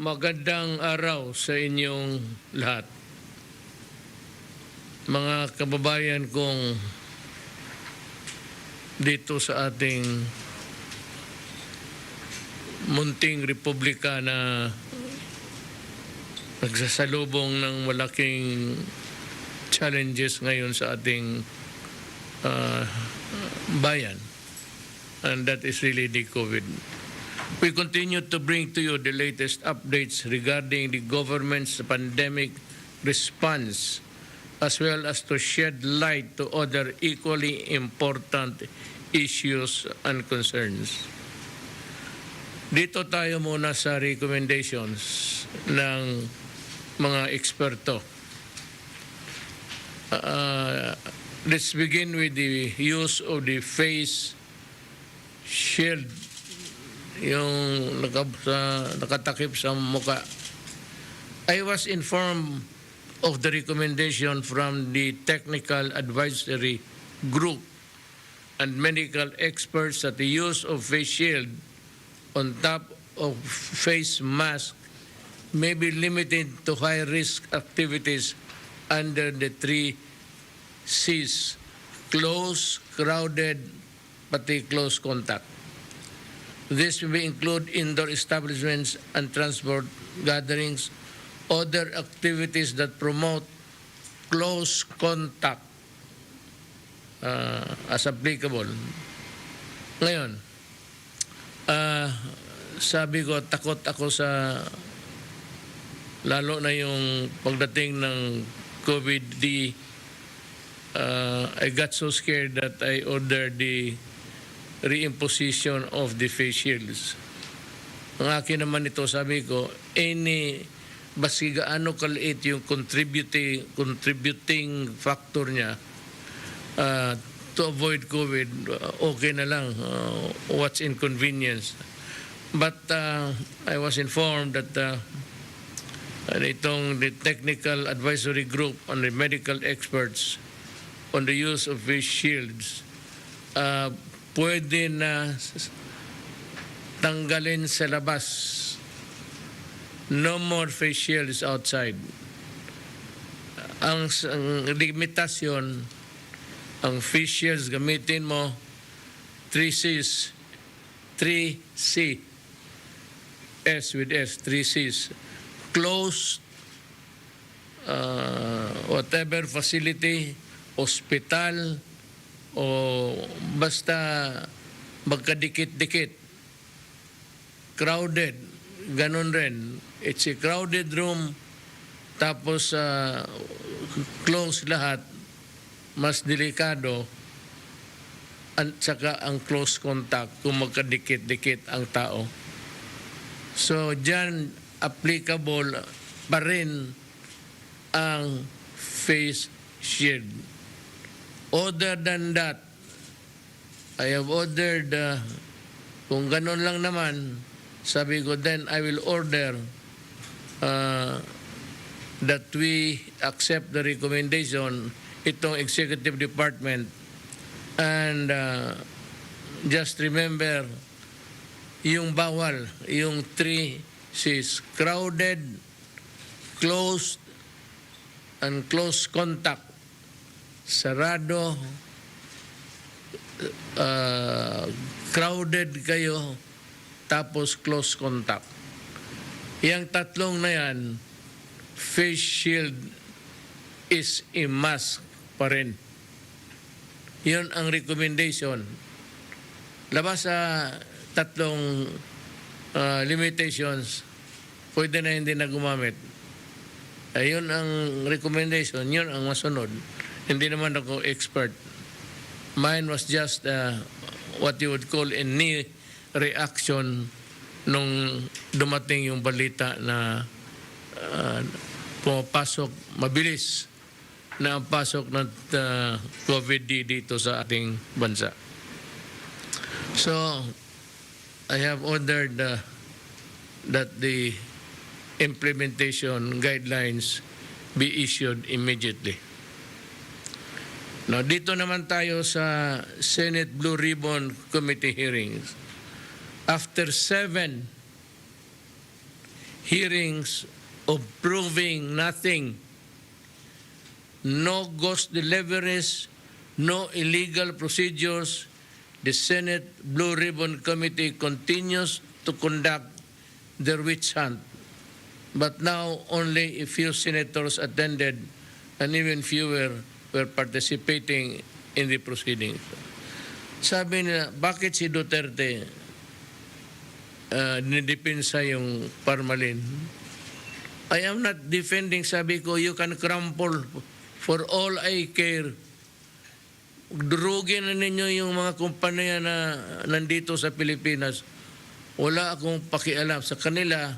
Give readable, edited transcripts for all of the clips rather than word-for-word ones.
Magandang araw sa inyong lahat. Mga kababayan kong dito sa ating munting republika na nagsasalubong ng malaking challenges ngayon sa ating bayan. And that is really the COVID. We continue to bring to you the latest updates regarding the government's pandemic response, as well as to shed light to other equally important issues and concerns. Dito tayo muna sa recommendations ng mga eksperto. Let's begin with the use of the face shield, yung nakatakip sa muka. I was informed of the recommendation from the Technical Advisory Group and medical experts that the use of face shield on top of face mask may be limited to high-risk activities under the 3 C's: close, crowded, pati close contact. This may include indoor establishments and transport gatherings, other activities that promote close contact as applicable. Ngayon, sabi ko, takot ako sa lalo na yung pagdating ng COVID. I got so scared that I ordered the reimposition of the face shields. Ang akin naman ito, sabi ko, basi gaano kaliit yung contributing factor niya to avoid COVID, okay na lang, what's inconvenience. But I was informed that the Technical Advisory Group and the medical experts on the use of face shields pwede na tanggalin sa labas. No more face shields outside. Ang limitasyon, ang face shields gamitin mo 3 C, S with S, 3 C's. Closed, whatever facility, hospital, o basta magkadikit-dikit. Crowded, ganun rin. It's a crowded room, tapos close lahat, mas delikado, at saka ang close contact kung magkadikit-dikit ang tao. So, dyan applicable pa rin ang face shield. Other than that, I have ordered, kung ganun lang naman, sabi ko, then I will order that we accept the recommendation, itong executive department, and just remember, yung bawal, yung 3 C's, crowded, closed, and close contact. Sarado, crowded kayo, tapos close contact. Yang tatlong na yan, face shield is a must pa rin. Yun ang recommendation. Labas sa tatlong limitations, pwede na hindi na gumamit. Ayun ang recommendation, yun ang masunod. Hindi naman ako expert. Mine was just what you would call a knee reaction nung dumating yung balita na pumapasok, mabilis na ang pasok ng COVID dito sa ating bansa. So, I have ordered that the implementation guidelines be issued immediately. Now, dito naman tayo sa Senate Blue Ribbon Committee hearings. After 7 hearings of proving nothing. No ghost deliveries, no illegal procedures. The Senate Blue Ribbon Committee continues to conduct their witch hunt. But now only a few senators attended and even fewer were participating in the proceedings. Sabi nila, bakit si Duterte nidipinsa yung Parmalin? I am not defending, sabi ko, you can crumple for all I care. Durugin na ninyo yung mga kumpanya na nandito sa Pilipinas. Wala akong pakialam sa kanila.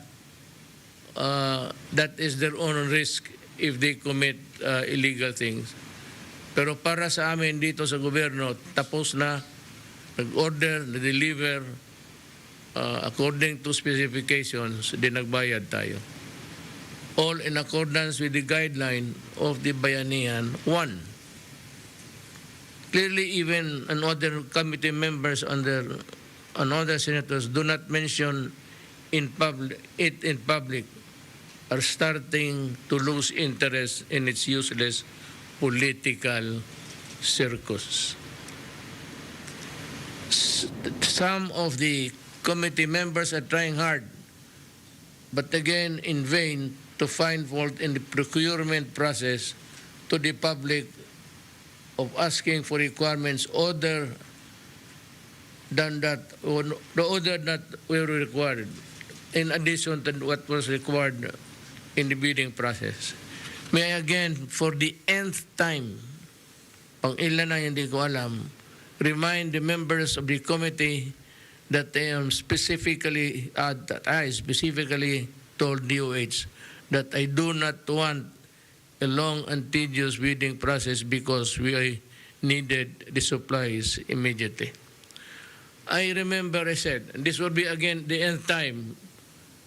That is their own risk if they commit illegal things. Pero para sa amin dito sa gobyerno, tapos na, nag-order, na-deliver, according to specifications, din nagbayad tayo. All in accordance with the guideline of the Bayanihan 1. Clearly, even other committee members and other senators do not mention in public are starting to lose interest in its useless political circus. Some of the committee members are trying hard, but again in vain, to find fault in the procurement process to the public of asking for requirements other than that, or the other that were required, in addition to what was required in the bidding process. May I again, for the nth time, pang ilan na hindi ko alam, remind the members of the committee that I am specifically, that I specifically told DOH that I do not want a long and tedious bidding process because we needed the supplies immediately. I remember I said, and this will be again the nth time,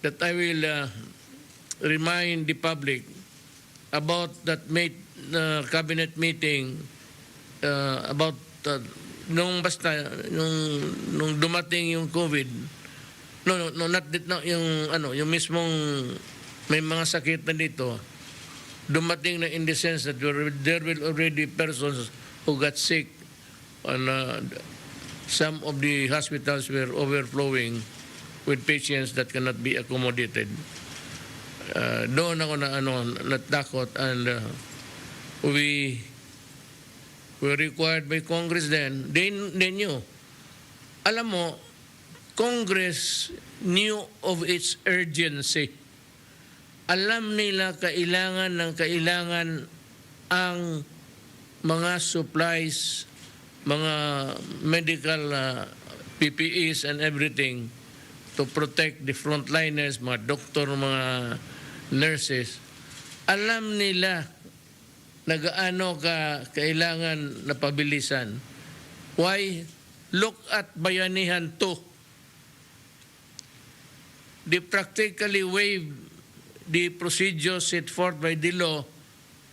that I will remind the public about that cabinet meeting about nung dumating yung COVID. No, yung mismong may mga sakit na dito, dumating na in the sense that there will already persons who got sick and some of the hospitals were overflowing with patients that cannot be accommodated. Doon ako natakot, and we were required by Congress then. They knew. Alam mo, Congress knew of its urgency. Alam nila kailangan ang mga supplies, mga medical PPEs and everything to protect the frontliners, mga doktor, mga nurses. Alam nila na gaano kailangan na pabilisan. Why? Look at Bayanihan 2. They practically waived the procedure set forth by the law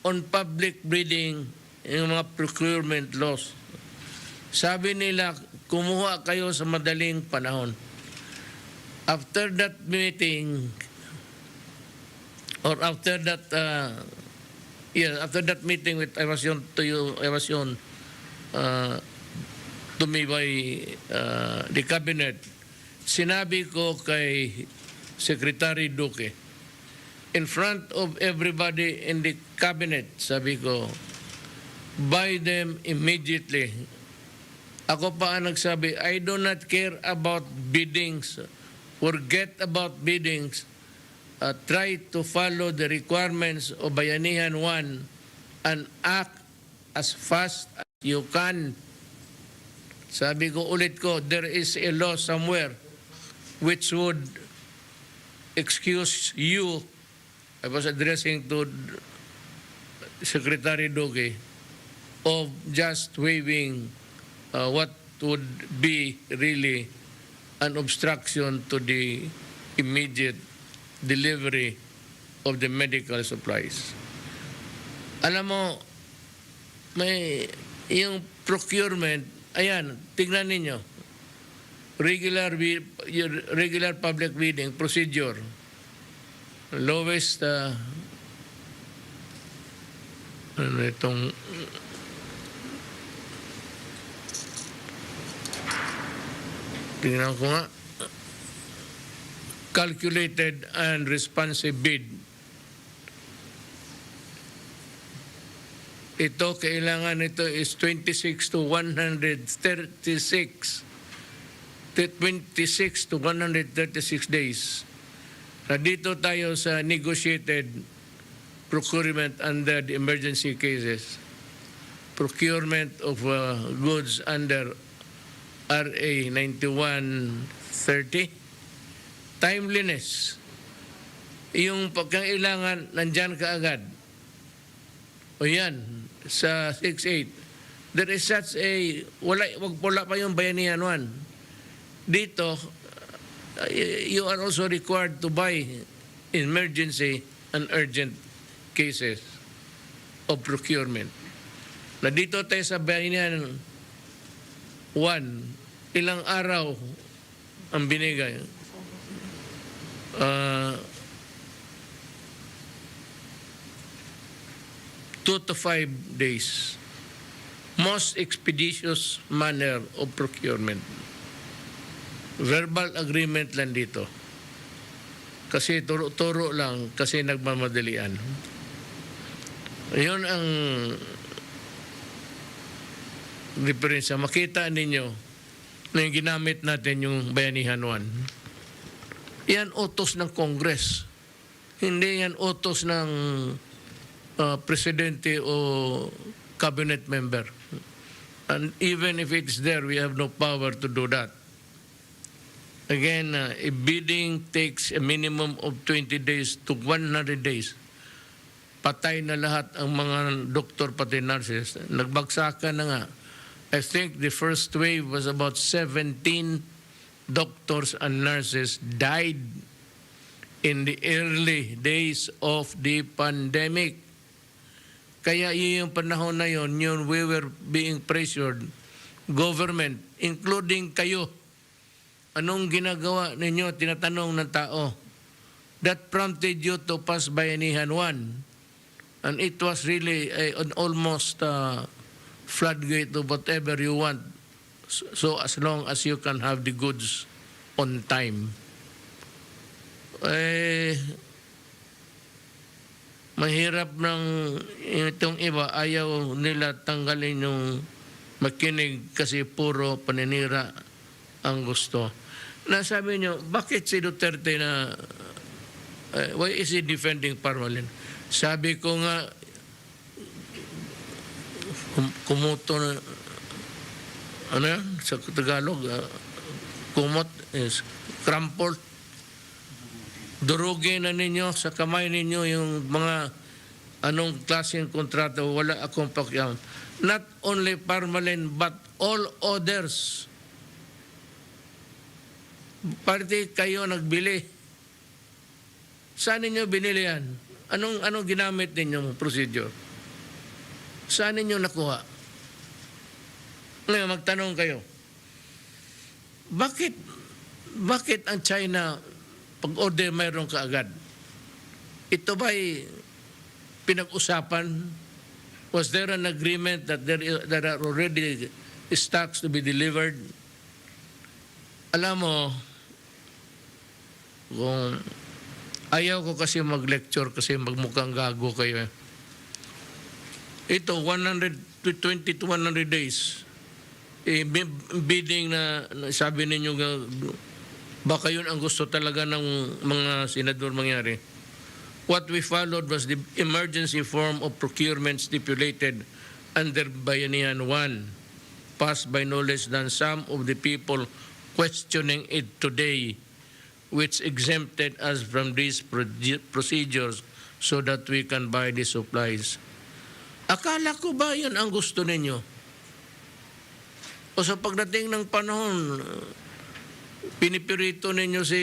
on public bidding, yung mga procurement laws. Sabi nila, kumuha kayo sa madaling panahon. After that meeting, or after that, after that meeting with I was shown to me by the cabinet, sinabi ko kay Secretary Duque, in front of everybody in the cabinet, sabi ko, buy them immediately. Ako pa ang nagsabi, I do not care about biddings. Forget about biddings. Try to follow the requirements of Bayanihan 1 and act as fast as you can. Sabi ko ulit ko, there is a law somewhere which would excuse you. I was addressing to Secretary Duque of just waiving what would be really an obstruction to the immediate delivery of the medical supplies. Alam mo, may yung procurement, ayan, tignan ninyo, regular public bidding procedure. lowest ano itong tingnan ko nga, calculated and responsive bid. Ito, kailangan ito is 26 to 136. 26 to 136 days. Na dito tayo sa negotiated procurement under the emergency cases. Procurement of goods under RA 9130. Timeliness. Yung pagkailangan, nandyan ka agad. O yan, sa 6.8. There is such a, wala pa yung bayanihan 1. Dito, you are also required to buy emergency and urgent cases of procurement. Na dito tayo sa bayanihan 1, ilang araw ang binigay. 2 to 5 days. Most expeditious manner of procurement. Verbal agreement lang dito. Kasi turo-turo lang, kasi nagmamadalian. Yun ang diferensya. Makita ninyo na yung ginamit natin yung Bayanihan 1. Yan utos ng Congress. Hindi yan utos ng presidente o cabinet member. And even if it's there, we have no power to do that. Again, a bidding takes a minimum of 20 days to 100 days. Patay na lahat ang mga doktor pati nurses. Nagbagsakan na nga. I think the first wave was about 17 doctors and nurses died in the early days of the pandemic. Kaya yung panahon na yon, we were being pressured, government, including kayo. Anong ginagawa ninyo? Tinatanong ng tao. That prompted you to pass Bayanihan 1. And it was really an almost floodgate to whatever you want. So as long as you can have the goods on time. Mahirap ng itong iba, ayaw nila tanggalin yung makinig kasi puro paninira ang gusto. Nasabi nyo, bakit si Duterte na, why is he defending Parmalin? Sabi ko nga, kumuto na, ano yan, sa Tagalog, kumot is crumpled. Durugin na ninyo sa kamay ninyo yung mga anong klaseng kontrata, wala akong pakialam. Not only Parmalin but all others. Parte kayo nagbili. Saan ninyo binili yan? Anong ginamit ninyong procedure? Saan ninyo nakuha? Ngayon, magtanong kayo. Bakit ang China pag-order mayroon ka agad? Ito ba'y pinag-usapan? Was there an agreement that there are already stocks to be delivered? Alam mo, kung ayaw ko kasi mag-lecture kasi magmukhang gago kayo. Ito, 120 to 100 days. Bidding na sabi ninyo baka yun ang gusto talaga ng mga senador mangyari. What we followed was the emergency form of procurement stipulated under Bayanihan 1, passed by no less than some of the people questioning it today, which exempted us from these procedures so that we can buy the supplies. Akala ko ba yun ang gusto ninyo? O sa pagdating ng panahon, pinipirito ninyo si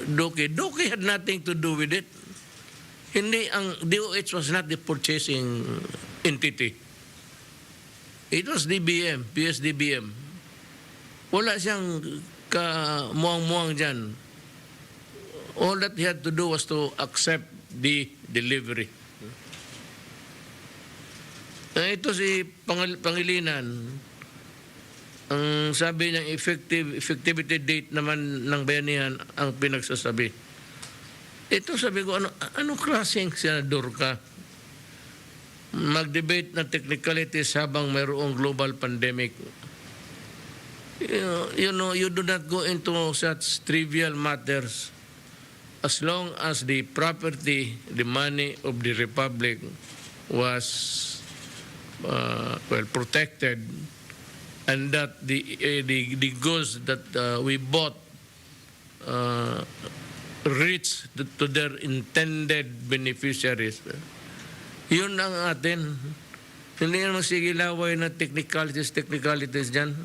Duque. Duque had nothing to do with it. Hindi, ang DOH was not the purchasing entity. It was DBM, PSDBM. Wala siyang kamuang-muang dyan. All that he had to do was to accept the delivery. Ito si Pangilinan, ang sabi niya effectivity date naman ng bayanihan ang pinagsasabi. Ito sabi ko, anong klaseng senador ka? Mag-debate ng technicalities habang mayroong global pandemic. You know, you do not go into such trivial matters as long as the property, the money of the Republic was protected, and that the goods that we bought reach to their intended beneficiaries. Yun ang atin. Hindi naman sigilaway na technicalities dyan.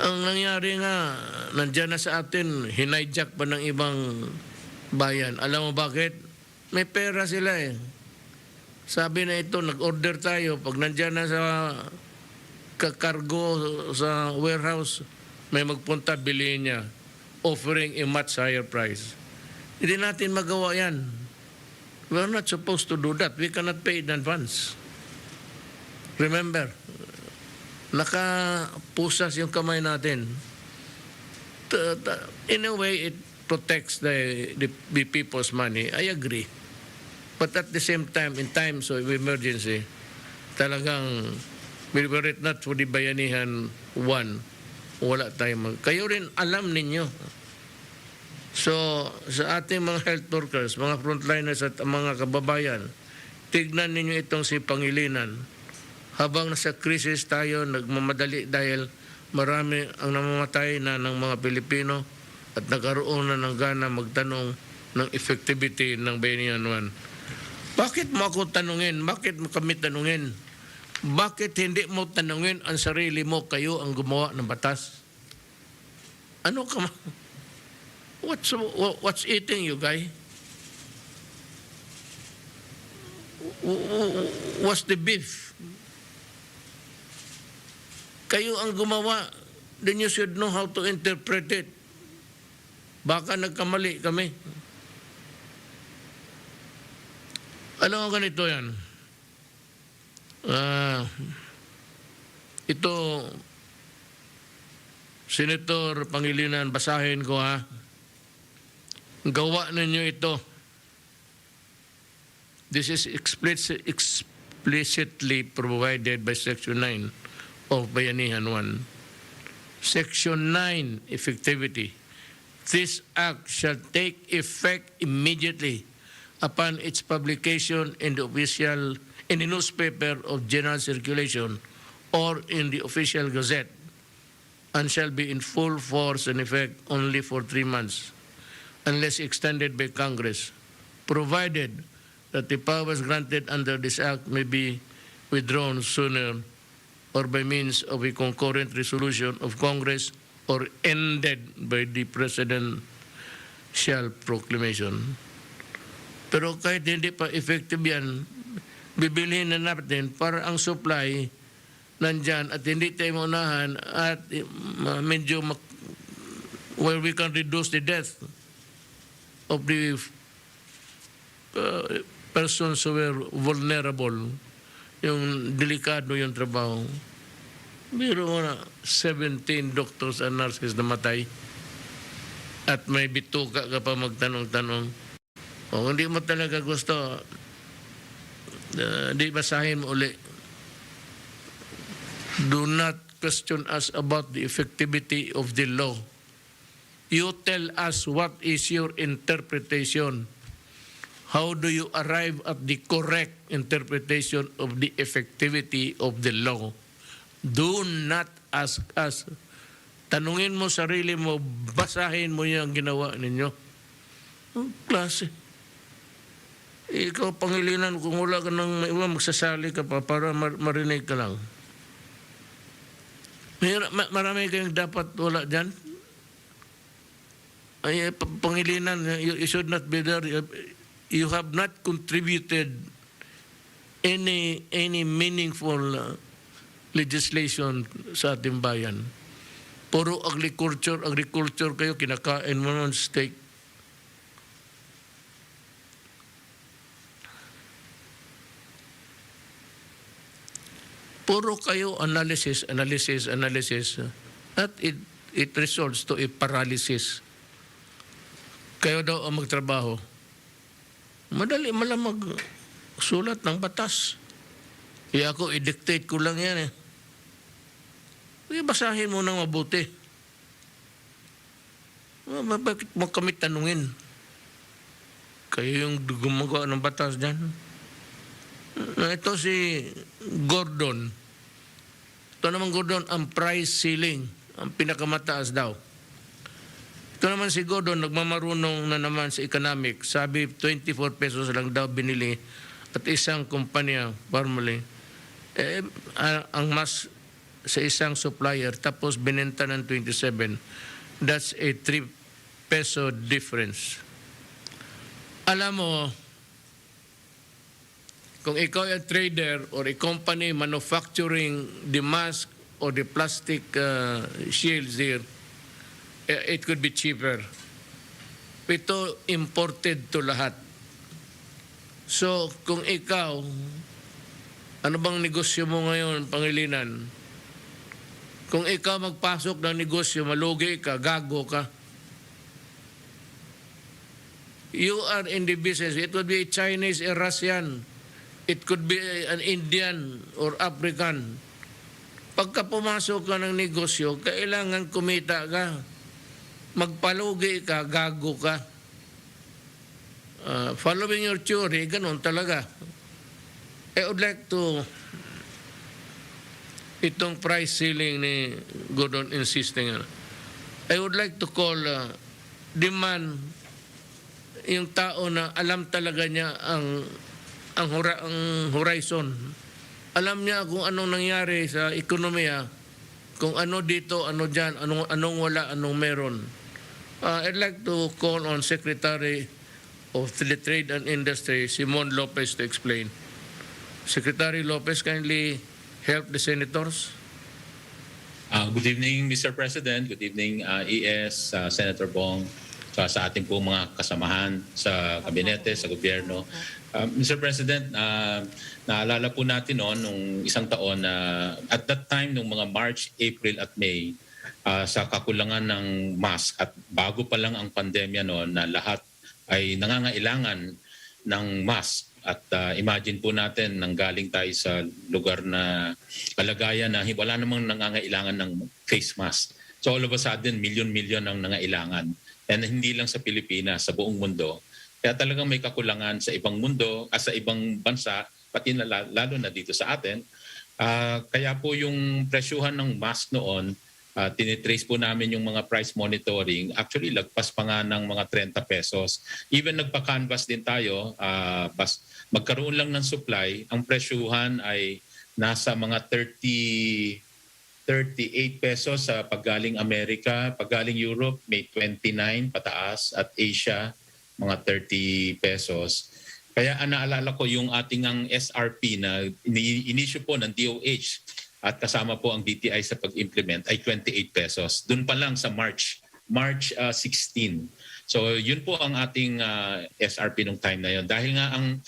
Ang nangyari nga, nandyan na sa atin, hinijak pa ng ibang bayan. Alam mo bakit? May pera sila eh. Sabi na ito, nag-order tayo. Pag nandyan na sa kakargo sa warehouse, may magpunta, bilhin niya, offering a much higher price. Hindi natin magawa yan. We're not supposed to do that. We cannot pay in advance. Remember, nakapusas yung kamay natin. In a way, it protects the people's money. I agree. But at the same time, in times of emergency, talagang, were it not for the bayanihan, wala tayong kayo rin alam ninyo. So, sa ating mga health workers, mga frontliners at mga kababayan, tignan ninyo itong si Pangilinan. Habang nasa krisis tayo, nagmamadali dahil marami ang namamatay na ng mga Pilipino at nagkaroon na ng gana magtanong ng effectivity ng bayanihan 1. Bakit mo ako tanungin? Bakit mo kami tanungin? Bakit hindi mo tanungin ang sarili mo, kayo ang gumawa ng batas? Ano ka? What's eating you, guy? What's the beef? Kayo ang gumawa. Then you should know how to interpret it. Baka nagkamali kami. Alam mo ganito yan. Ito, Senator Pangilinan, basahin ko ha. Gawa ninyo ito. This is explicitly provided by Section 9 of Bayanihan 1. Section 9, effectivity. This act shall take effect immediately upon its publication in the newspaper of general circulation or in the official gazette, and shall be in full force and effect only for 3 months, unless extended by Congress, provided that the powers granted under this act may be withdrawn sooner or by means of a concurrent resolution of Congress or ended by the presidential proclamation. Pero kahit hindi pa effective yan, bibilihin na natin para ang supply nandyan at hindi tayo maunahan at medyo where we can reduce the death of the persons who were vulnerable, yung delikado yung trabaho. Biro mo na 17 doctors and nurses namatay at may bituka ka pa magtanong-tanong. Kung hindi mo talaga gusto, di basahin mo uli. Do not question us about the effectivity of the law. You tell us what is your interpretation. How do you arrive at the correct interpretation of the effectivity of the law? Do not ask us. Tanungin mo sarili mo, basahin mo yung ginawa ninyo. Ang klase. Ikaw, Pangilinan, kung wala ka ng iba, magsasali ka pa para marinig ka lang. Marami kayong dapat wala dyan. Ay, Pangilinan, you should not be there. You have not contributed any meaningful legislation sa ating bayan. Puro agriculture kayo, kinakain mo ng steak. Puro kayo analysis. At it results to a paralysis. Kayo daw ang magtrabaho. Madali malang magsulat ng batas. Kaya ako, i-dictate ko lang yan eh. Basahin mo nang mabuti. Bakit mo kami tanungin? Kayo yung gumagawa ng batas dyan. Ito si Gordon. Ito naman Gordon, ang price ceiling, ang pinakamataas daw. Ito naman si Gordon, nagmamarunong na naman sa economic. Sabi, 24 pesos lang daw binili at isang kumpanya, formally, ang mas sa isang supplier, tapos binenta ng 27. That's a 3 peso difference. Alam mo, kung ikaw ay trader or a company manufacturing the mask or the plastic shields here, it could be cheaper. Ito imported to lahat. So, kung ikaw, ano bang negosyo mo ngayon, Pangilinan? Kung ikaw magpasok ng negosyo, malugi ka, gago ka. You are in the business. It would be a Chinese, a Russian. It could be an Indian or African. Pagka pumasok ka ng negosyo, kailangan kumita ka. Magpalugi ka, gago ka. Following your theory, ganun talaga. I would like to, itong price ceiling ni Gordon insisting, I would like to call demand yung tao na alam talaga niya ang horizon. Alam niya kung anong nangyari sa ekonomiya, kung ano dito, ano dyan, anong wala, anong meron. I'd like to call on Secretary of the Trade and Industry, Simon Lopez, to explain. Secretary Lopez, kindly help the senators. Good evening, Mr. President. Good evening, ES, Senator Bong, sa ating po mga kasamahan sa kabinete, sa gobyerno. Mr. President, naalala po natin nung isang taon na at that time, nung mga March, April at May, sa kakulangan ng mask at bago pa lang ang pandemya noon na lahat ay nangangailangan ng mask. At imagine po natin, nanggaling tayo sa lugar na kalagayan na wala namang nangangailangan ng face mask. So all of a sudden, milyon-milyon ang nangailangan. And hindi lang sa Pilipinas, sa buong mundo. Kaya talagang may kakulangan sa ibang mundo, sa ibang bansa, pati na, lalo na dito sa atin. Kaya po yung presyuhan ng mask noon, tinitrace po namin yung mga price monitoring. Actually, lagpas pa nga ng mga 30 pesos. Even nagpa-canvas din tayo, magkaroon lang ng supply, ang presyuhan ay nasa mga 38 pesos sa paggaling Amerika, paggaling Europe may 29 pataas at Asia mga 30 pesos. Kaya naalala ko yung ating ang SRP na ini-issue po ng DOH at kasama po ang DTI sa pag-implement ay 28 pesos. Doon pa lang sa March 16. So yun po ang ating SRP nung time na yun. Dahil nga ang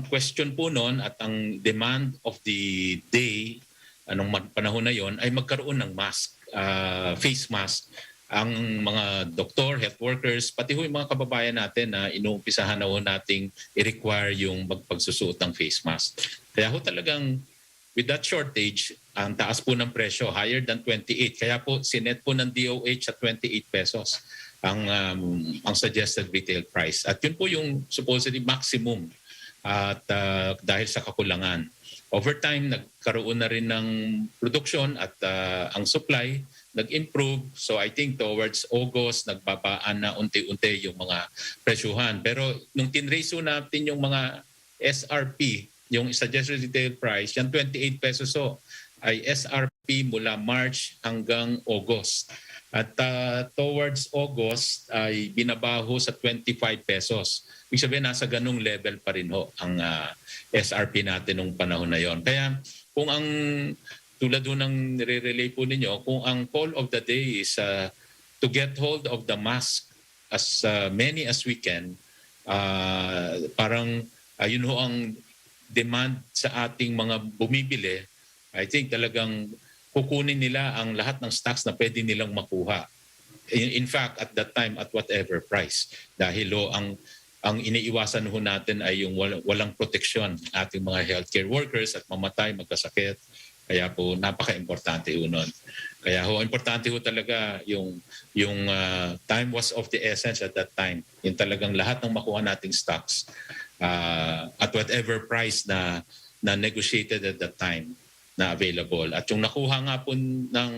question po noon at ang demand of the day anong panahon na yon ay magkaroon ng mask, face mask. Ang mga doktor, health workers, pati ho yung mga kababayan natin na inuumpisahan na ho nating i-require yung magpagsusuot ng face mask. Kaya ho talagang with that shortage, ang taas po ng presyo, higher than 28. Kaya po sinet po ng DOH at 28 pesos ang suggested retail price. At yun po yung supposedly maximum at dahil sa kakulangan. Over time, nagkaroon na rin ng production at ang supply nag-improve. So I think towards August, nagbabaan na unti-unti yung mga presyuhan. Pero nung tinrace natin yung mga SRP, yung suggested retail price, yung 28 pesos ay SRP mula March hanggang August. At towards August ay binabaho sa 25 pesos. Ibig sabihin, nasa ganung level pa rin ho ang SRP natin nung panahon na yon. Kaya kung ang tulad ho ng nire-relay po ninyo, kung ang call of the day is to get hold of the mask as many as we can, parang yun ho ang demand sa ating mga bumibili. I think talagang kukunin nila ang lahat ng stocks na pwede nilang makuha. In fact, at that time, at whatever price. Dahil ho, ang iniiwasan ho natin ay yung walang proteksyon ating mga healthcare workers at mamatay, magkasakit. Kaya po napaka-importante ho nun. Kaya ho, importante ho talaga yung time was of the essence at that time. Yung talagang lahat ng makuha nating stocks at whatever price na negotiated at that time na available. At yung nakuha nga po ng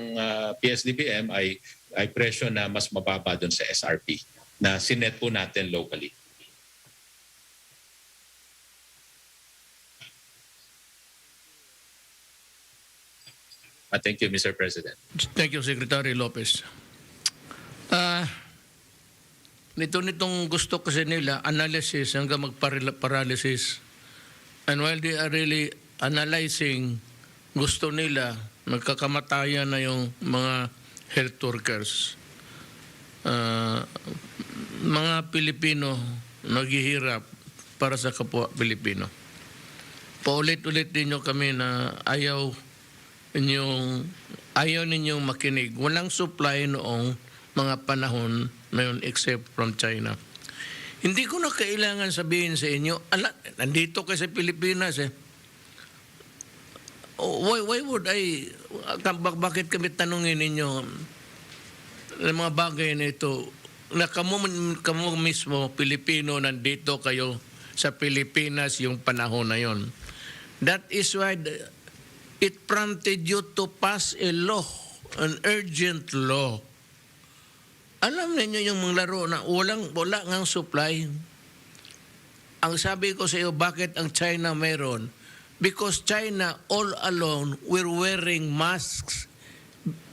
PSDBM ay presyo na mas mababa doon sa SRP na sinet po natin locally. Thank you, Mr. President. Thank you, Secretary Lopez. Nitong gusto kasi nila, analysis hanggang mag-paralysis. And while they are really analyzing, gusto nila, nagkakamatayan na yung mga health workers. Mga Pilipino naghihirap para sa kapwa Pilipino. Paulit-ulit ninyo kami na ayaw ninyong makinig. Walang supply noong mga panahon na yun except from China. Hindi ko na kailangan sabihin sa inyo, nandito kayo sa Pilipinas why would bakit kami tanungin ninyo ng mga bagay na ito na kamu mismo, Pilipino, nandito kayo sa Pilipinas yung panahon na yon. That is why it prompted you to pass a law, an urgent law. Alam niyo yung mga laro na wala ngang supply. Ang sabi ko sa iyo, bakit ang China meron? Because China all alone were wearing masks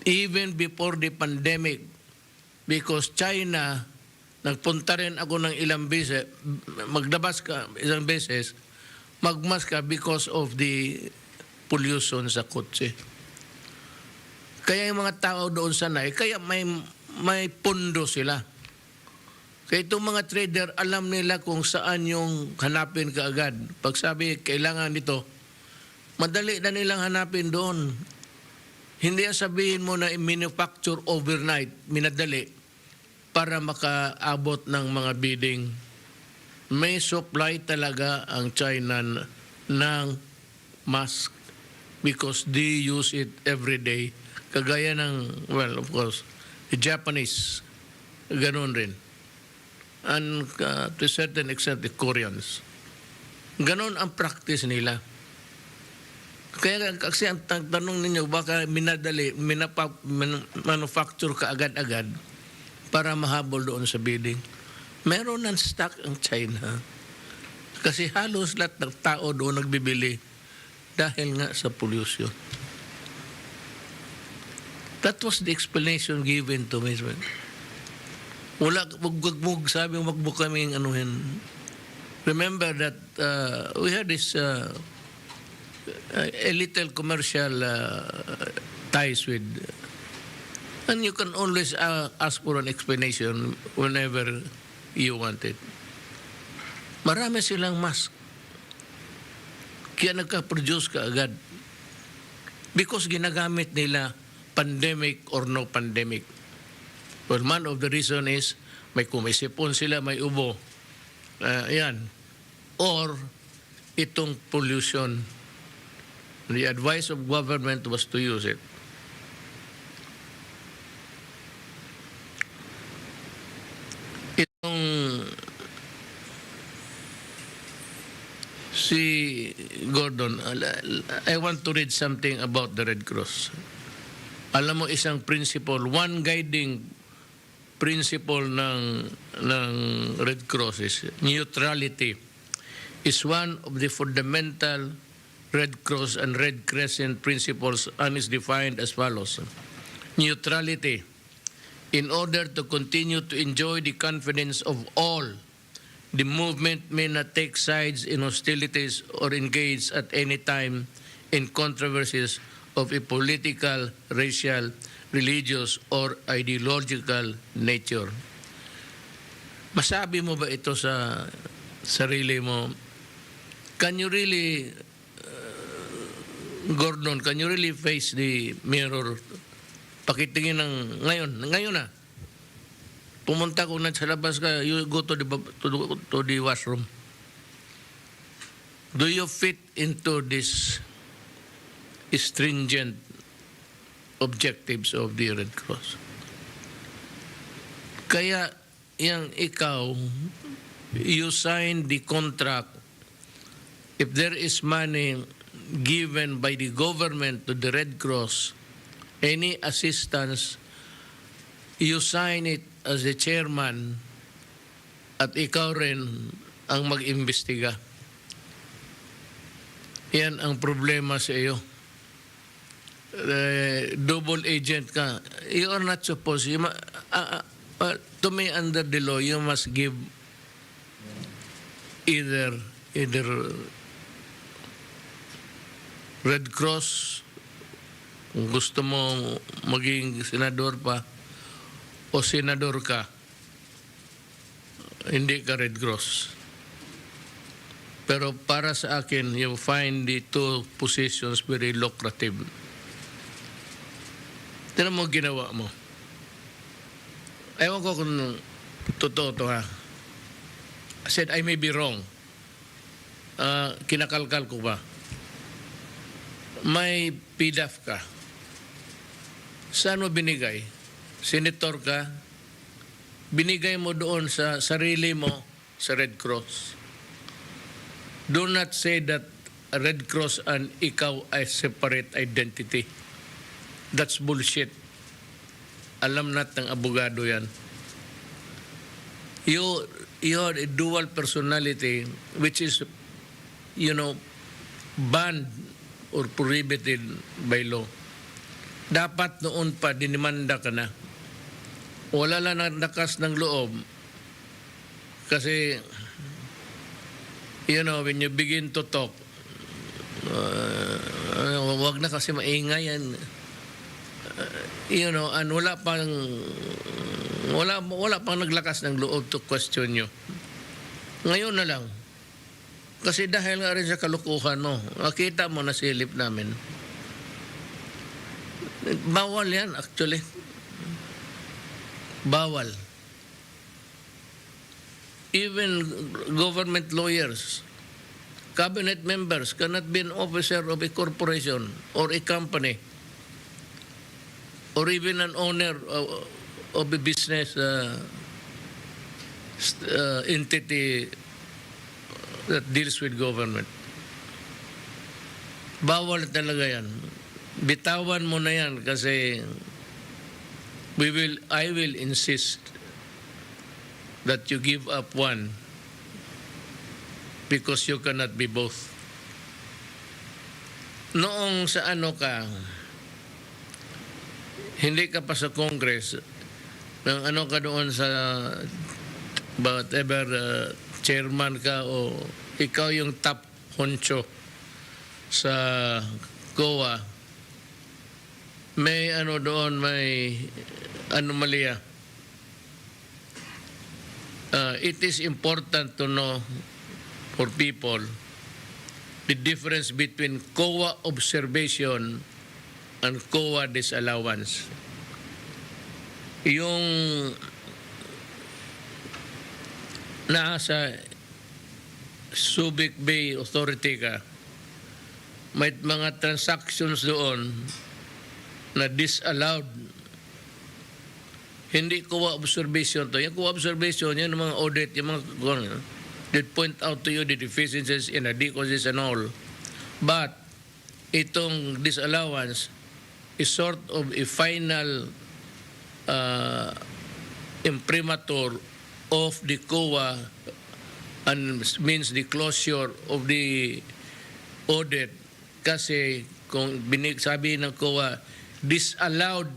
even before the pandemic. Because China, nagpunta rin ako ng ilang beses, magdabas ka isang beses, magmask ka because of the pollution sa kotse. Kaya yung mga tao doon sanay, kaya may pundo sila. Kaya itong mga trader, alam nila kung saan yung hanapin kaagad. Pag sabi, kailangan nito, madali na nilang hanapin doon. Hindi sabihin mo na manufacture overnight, minadali, para makaabot ng mga bidding. May supply talaga ang China ng mask because they use it every day. Kagaya ng, well, of course, the Japanese, ganun rin. And to a certain extent, the Koreans. Ganun ang practice nila. Kaya kasi ang tanong ninyo, baka minadali, manufacture ka agad-agad para mahabol doon sa bidding. Meron ng stock ang China. Kasi halos lahat ng tao doon nagbibili dahil nga sa pollution. That was the explanation given to me. Wala, sabi mo, kaming anuhin. Remember that we had this a little commercial ties with, and you can always ask for an explanation whenever you want it. Marami silang mask. Kaya nagka-produce ka agad. Because ginagamit nila pandemic or no pandemic. Well, one of the reason is may kumisipon sila, may ubo. Yan. Or itong pollution. The advice of government was to use it. Itong si Gordon, I want to read something about the Red Cross. Alam mo, isang principle, one guiding principle ng Red Cross is neutrality is one of the fundamental Red Cross and Red Crescent principles and is defined as follows. Neutrality. In order to continue to enjoy the confidence of all, the movement may not take sides in hostilities or engage at any time in controversies of a political, racial, religious, or ideological nature. Masabi mo ba ito sa sarili mo? Can you really, Gordon, can you really face the mirror? Pakitingin ng ngayon na. Pumunta ko na sa labas ka, you go to the washroom. Do you fit into this stringent objectives of the Red Cross? Kaya yang ikaw, you sign the contract. If there is money given by the government to the Red Cross, any assistance, you sign it as the chairman at ikaw rin ang mag-imbestiga. Yan ang problema sa iyo. Double agent ka. You are not supposed. To me, under the law, you must give either Red Cross, kung gusto mo maging senador pa, o senador ka, hindi ka Red Cross. Pero para sa akin, you find the two positions very lucrative. Tinan mo ginawa mo. Ewan ko kung totoo to ha. I said, I may be wrong. Kinakalkal ko ba? May PDAF ka. Saan mo binigay? Senator ka? Binigay mo doon sa sarili mo sa Red Cross. Do not say that Red Cross and ikaw ay separate identity. That's bullshit. Alam natin ng abogado yan. You are a dual personality which is, banned or prohibited by law. Dapat noon pa dinimanda ka na. Wala lang nakas ng loob kasi when you begin to talk, wag na kasi maingay yan. And wala pang naglakas ng loob to question you. Ngayon na lang. Kasi dahil nga rin sa kalukuhan mo, makita mo na silip namin. Bawal yan actually. Bawal. Even government lawyers, cabinet members cannot be an officer of a corporation or a company or even an owner of a business entity that deals with government. Bawal talaga yan. Bitawan mo na yan kasi I will insist that you give up one because you cannot be both. Noong sa hindi ka pa sa Congress, nang ka doon sa whatever chairman ka o ikaw yung top honcho sa COA, may doon, may anomalya. It is important to know for people the difference between COA observation and COA disallowance. Yung nasa Subic Bay Authority ka, may mga transactions doon na disallowed. Hindi COA observation to. Yung COA observation, yan mga audit, yung mga that point out to you the deficiencies, inadequacies and all. But itong disallowance is sort of a final imprimatur of the COA and means the closure of the audit. Kasi kung sabi ng COA, disallowed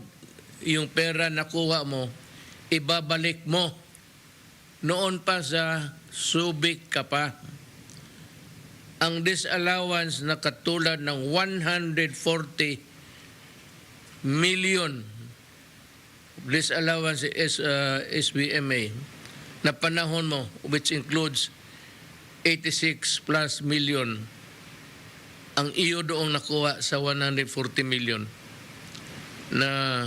yung pera na kuha mo, ibabalik mo. Noon pa sa Subic ka pa. Ang disallowance na katulad ng 140 million disallowance SBMA na panahon mo, which includes 86 plus million ang iyo doong nakuha sa 140 million na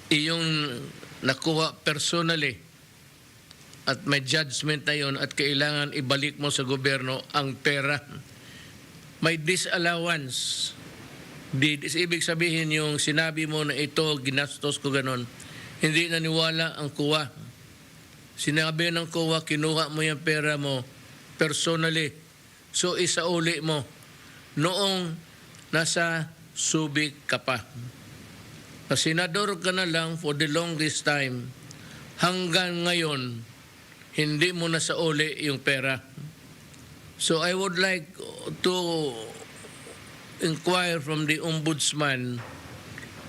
iyong nakuha personally at may judgment na yun at kailangan ibalik mo sa gobyerno ang pera. May disallowance. Ibig sabihin yung sinabi mo na ito, ginastos ko ganon, hindi naniwala ang kuwa. Sinabi ng kuwa, kinuha mo yung pera mo personally. So isauli mo noong nasa Subic ka pa. Senador ka na lang for the longest time. Hanggang ngayon, hindi mo na sauli yung pera. So I would like to inquire from the ombudsman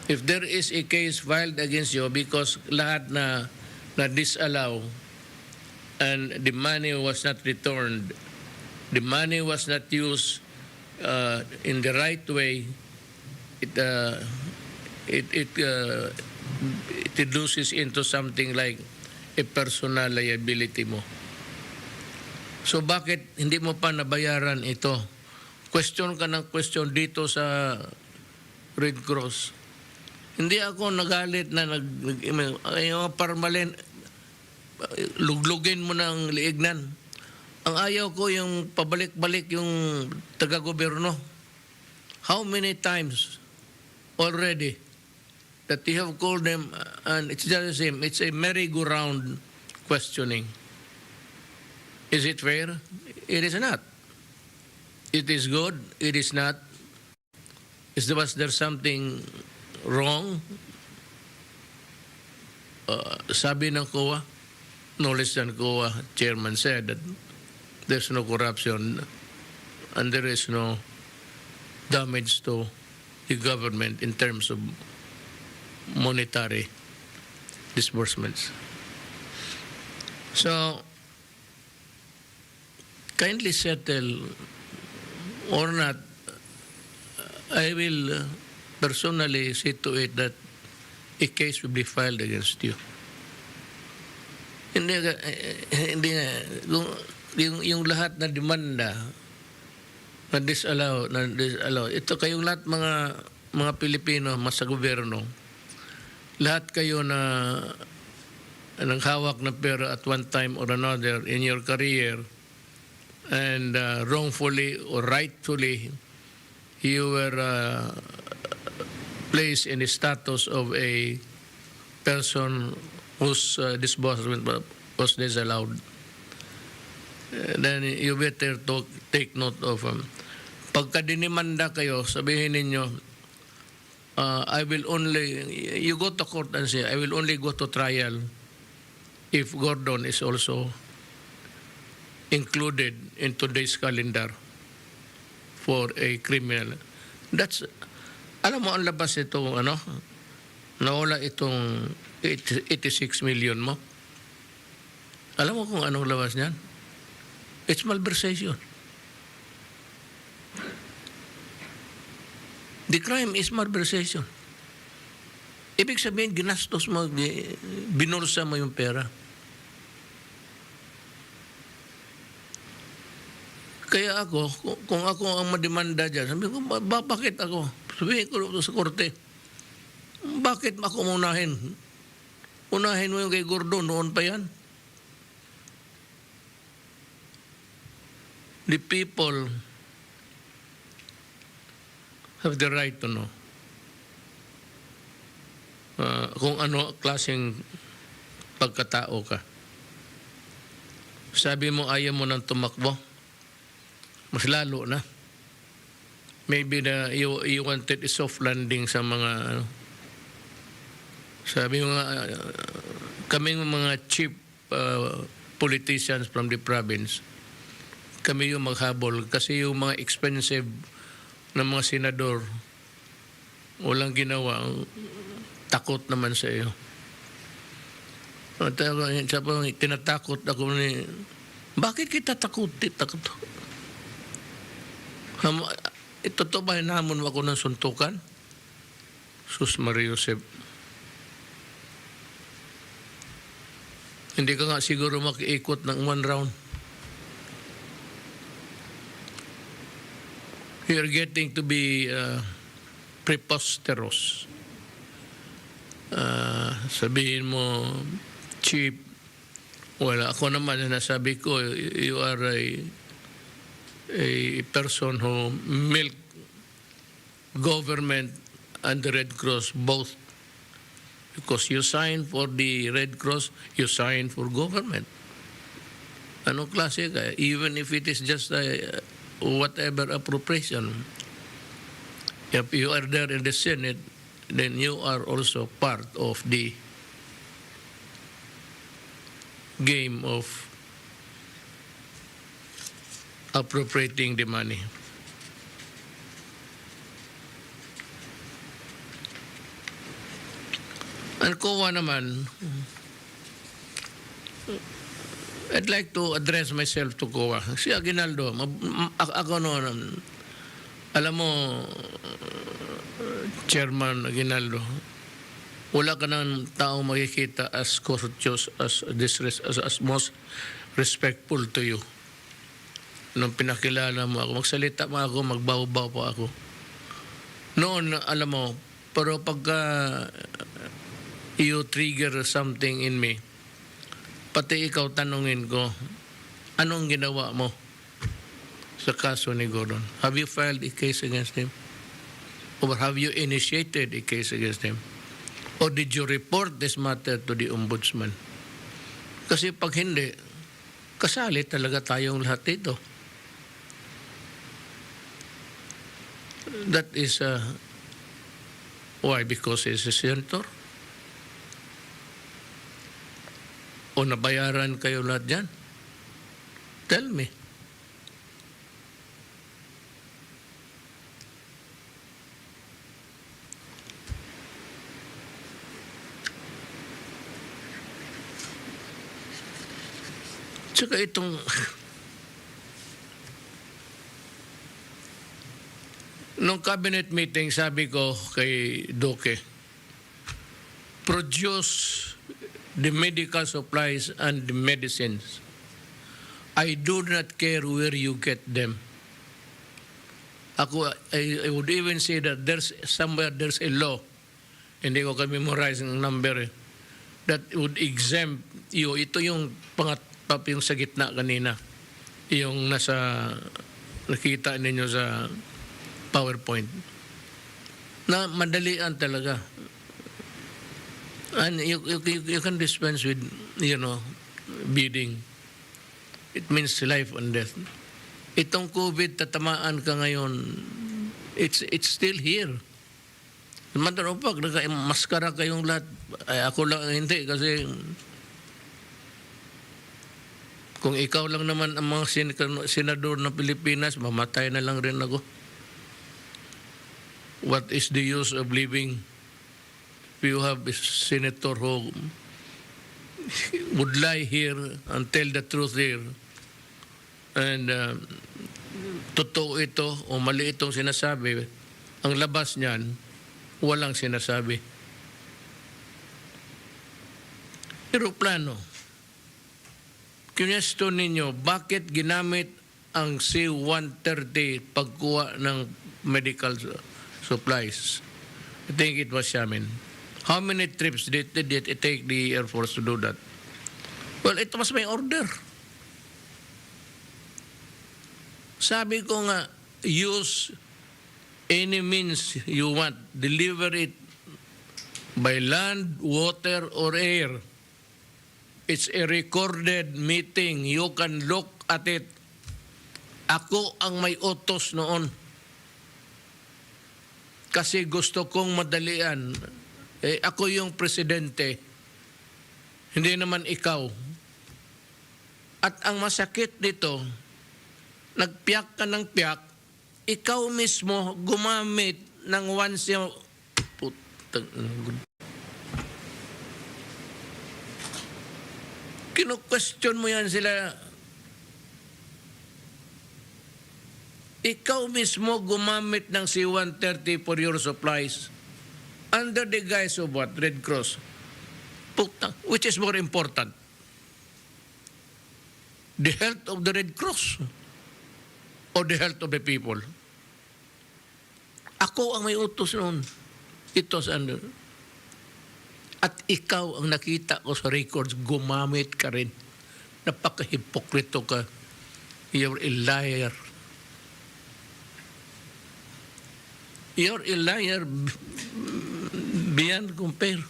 if there is a case filed against you because lahat na disallow and the money was not returned, the money was not used in the right way, it reduces into something like a personal liability mo. So bakit hindi mo pa nabayaran ito? Question ka ng question dito sa Red Cross. Hindi ako nagalit na yung parmalen, luglugin mo ng liignan. Ang ayaw ko yung pabalik-balik yung taga-gobyerno. How many times already that you have called them and it's just the same. It's a merry-go-round questioning. Is it fair? It is not. It is good. It is not. Was there something wrong? Sabi ng COA, no less than COA chairman said that there's no corruption and there is no damage to the government in terms of monetary disbursements. So, kindly settle or not, I will personally see to it that a case will be filed against you. Hindi yung lahat na demanda na disallow, ito kayong lahat mga Pilipino mas sa gobyerno, lahat kayo na nanghawak ng pera at one time or another in your career and wrongfully or rightfully you were placed in the status of a person whose disbursement was disallowed. Then you better take note of pagka dinimanda kayo, sabihin ninyo, I will only, you go to court and say, I will only go to trial if Gordon is also included in today's calendar for a criminal. That's, alam mo, ang labas itong, nawala itong 86 million mo. Alam mo kung anong labas niyan? It's malversation. The crime is malversation. Ibig sabihin, ginastos mo, binulsa mo yung pera. Kaya ako, kung ako ang mademanda dyan, sabi ko, bakit ako? Sabihin ko sa korte, bakit ako unahin? Unahin mo yung kay Gordon, noon pa yan. The people have the right to know kung ano klaseng pagkatao ka. Sabi mo ayaw mo nang tumakbo, mas lalo na. Maybe you wanted a soft landing sa mga sabi mo kaming mga chief politicians from the province, kami yung maghabol kasi yung mga expensive na mga senador walang ginawa, takot naman sa iyo. Tinatakot ako ni, bakit kita takot? Ito to ba hinamon ako ng suntukan? Sus Maria Josep. Hindi ka nga siguro makiikot ng one round. You're getting to be preposterous. Sabihin mo, cheap. Well, ako naman, nasabi ko, you are a person who milk government and the Red Cross both. Because you sign for the Red Cross, you sign for government. Anong klase ka? Even if it is just whatever appropriation. If you are there in the Senate, then you are also part of the game of appropriating the money. Ang COA naman, I'd like to address myself to COA. Si Aguinaldo, ako noon, alam mo, Chairman Aguinaldo, wala ka ng taong makikita as courteous, as most respectful to you. Nung pinakilala mo ako, magsalita mo ako, magbaw-baw pa ako. Noon, alam mo, pero pagka you trigger something in me, pati ikaw tanungin ko, anong ginawa mo sa kaso ni Gordon? Have you filed a case against him? Or have you initiated a case against him? Or did you report this matter to the ombudsman? Kasi pag hindi, kasali talaga tayong lahat dito. That is why? Because he's a senator? O nabayaran kayo lahat dyan? Tell me. Tsaka itong nung cabinet meeting, sabi ko kay Duque, produce the medical supplies and the medicines. I do not care where you get them. I would even say that there's a law, hindi ko kami memorize ng number, that would exempt you. Ito yung yung sa gitna kanina, yung nakita ninyo sa PowerPoint, na madalian talaga. And you can dispense with, bidding. It means life and death. Itong COVID, tatamaan ka ngayon, it's still here. Matter of fact, maskara kayong lahat. Ay, ako lang hindi kasi kung ikaw lang naman ang mga senador ng Pilipinas, mamatay na lang rin ako. What is the use of living if you have a senator who would lie here and tell the truth here? And totoo ito o mali itong sinasabi, ang labas niyan, walang sinasabi. Aeroplano. Question ninyo, bakit ginamit ang C-130 pagkuha ng medical supplies? I think it was Xiamen. How many trips did it take the Air Force to do that? Well, it was my order. Sabi ko nga, use any means you want. Deliver it by land, water, or air. It's a recorded meeting. You can look at it. Ako ang may utos noon. Kasi gusto kong madalian. Ako yung presidente. Hindi naman ikaw. At ang masakit dito, nagpiyak ka ng piyak, ikaw mismo gumamit ng once yung... Kino-question mo yan sila. Ikaw mismo gumamit ng C-130 for your supplies. under the guise of what? Red Cross. Which is more important? The health of the Red Cross or the health of the people? Ako ang may utos noon. Ito sa ano. At ikaw ang nakita ko sa records, gumamit ka rin. Napaka-hipokrito ka. You're a liar. You're a liar beyond compare.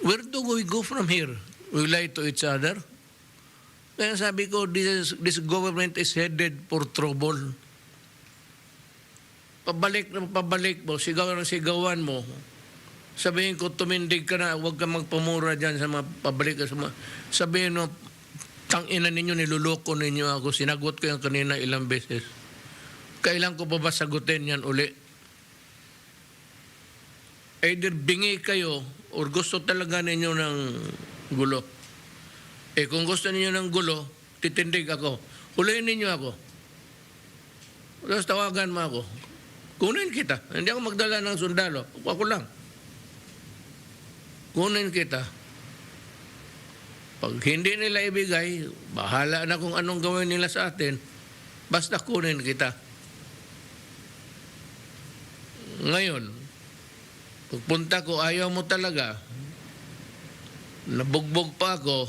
Where do we go from here? We lie to each other? Kaya sabi ko, this government is headed for trouble. Pabalik na pabalik mo, sigaw ng sigawan mo. Sabihin ko, tumindig ka na, huwag ka magpamura dyan sa mga pabalik. Sabihin mo, tangina ninyo, niluloko ninyo ako. Sinagot ko yan kanina ilang beses. Kailan ko pa ba sagutin yan uli? Either bingi kayo or gusto talaga ninyo ng gulo. Eh kung gusto ninyo ng gulo, titindig ako. Huliin ninyo ako. Tapos tawagan mo ako. Kunin kita. Hindi ako magdala ng sundalo. Ako lang. Kunin kita. Pag hindi nila ibigay, bahala na kung anong gawin nila sa atin. Basta kunin kita. Ngayon, pagpunta ko, ayaw mo talaga. Nabugbog pa ako.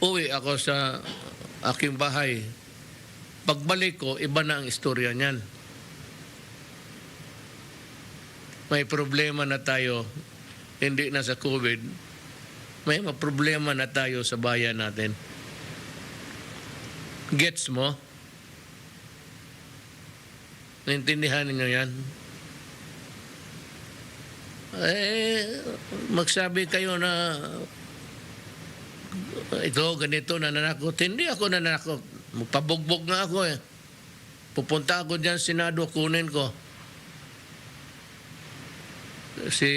Uwi ako sa aking bahay. Pagbalik ko, iba na ang istorya niyan. May problema na tayo, hindi na sa COVID. May problema na tayo sa bayan natin. Gets mo? Naintindihan ninyo yan? Magsabi kayo na ito, ganito, nananakot. Hindi ako nananakot. Magpabugbog nga ako eh. Pupunta ako dyan, Senado, kunin ko. Si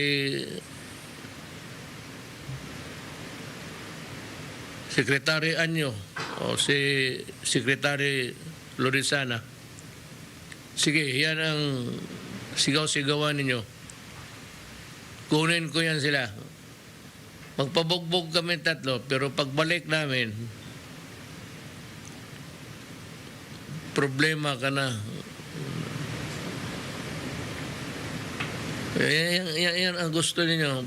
Secretary Anyo o si Secretary Lorizana. Sige, yan ang sigaw-sigawan ninyo. Kunin ko yan sila. Magpabugbog kami tatlo, pero pagbalik namin, problema ka na. Yan ang gusto ninyo.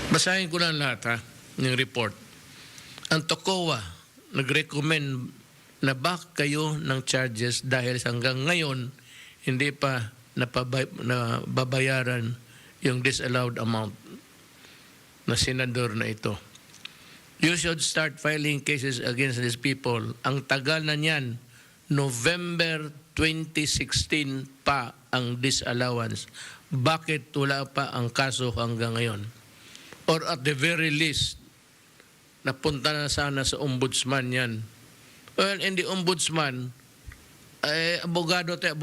Basahin ko lang lahat ha, ng report. Ang TOCOA nag-recommend na back kayo ng charges dahil hanggang ngayon hindi pa nababayaran yung disallowed amount na senador na ito. You should start filing cases against these people. Ang tagal na niyan, November 2016 pa ang disallowance. Bakit wala pa ang kaso hanggang ngayon? Or at the very least, napunta na sana sa ombudsman yan. Well, in the ombudsman, abogado ka.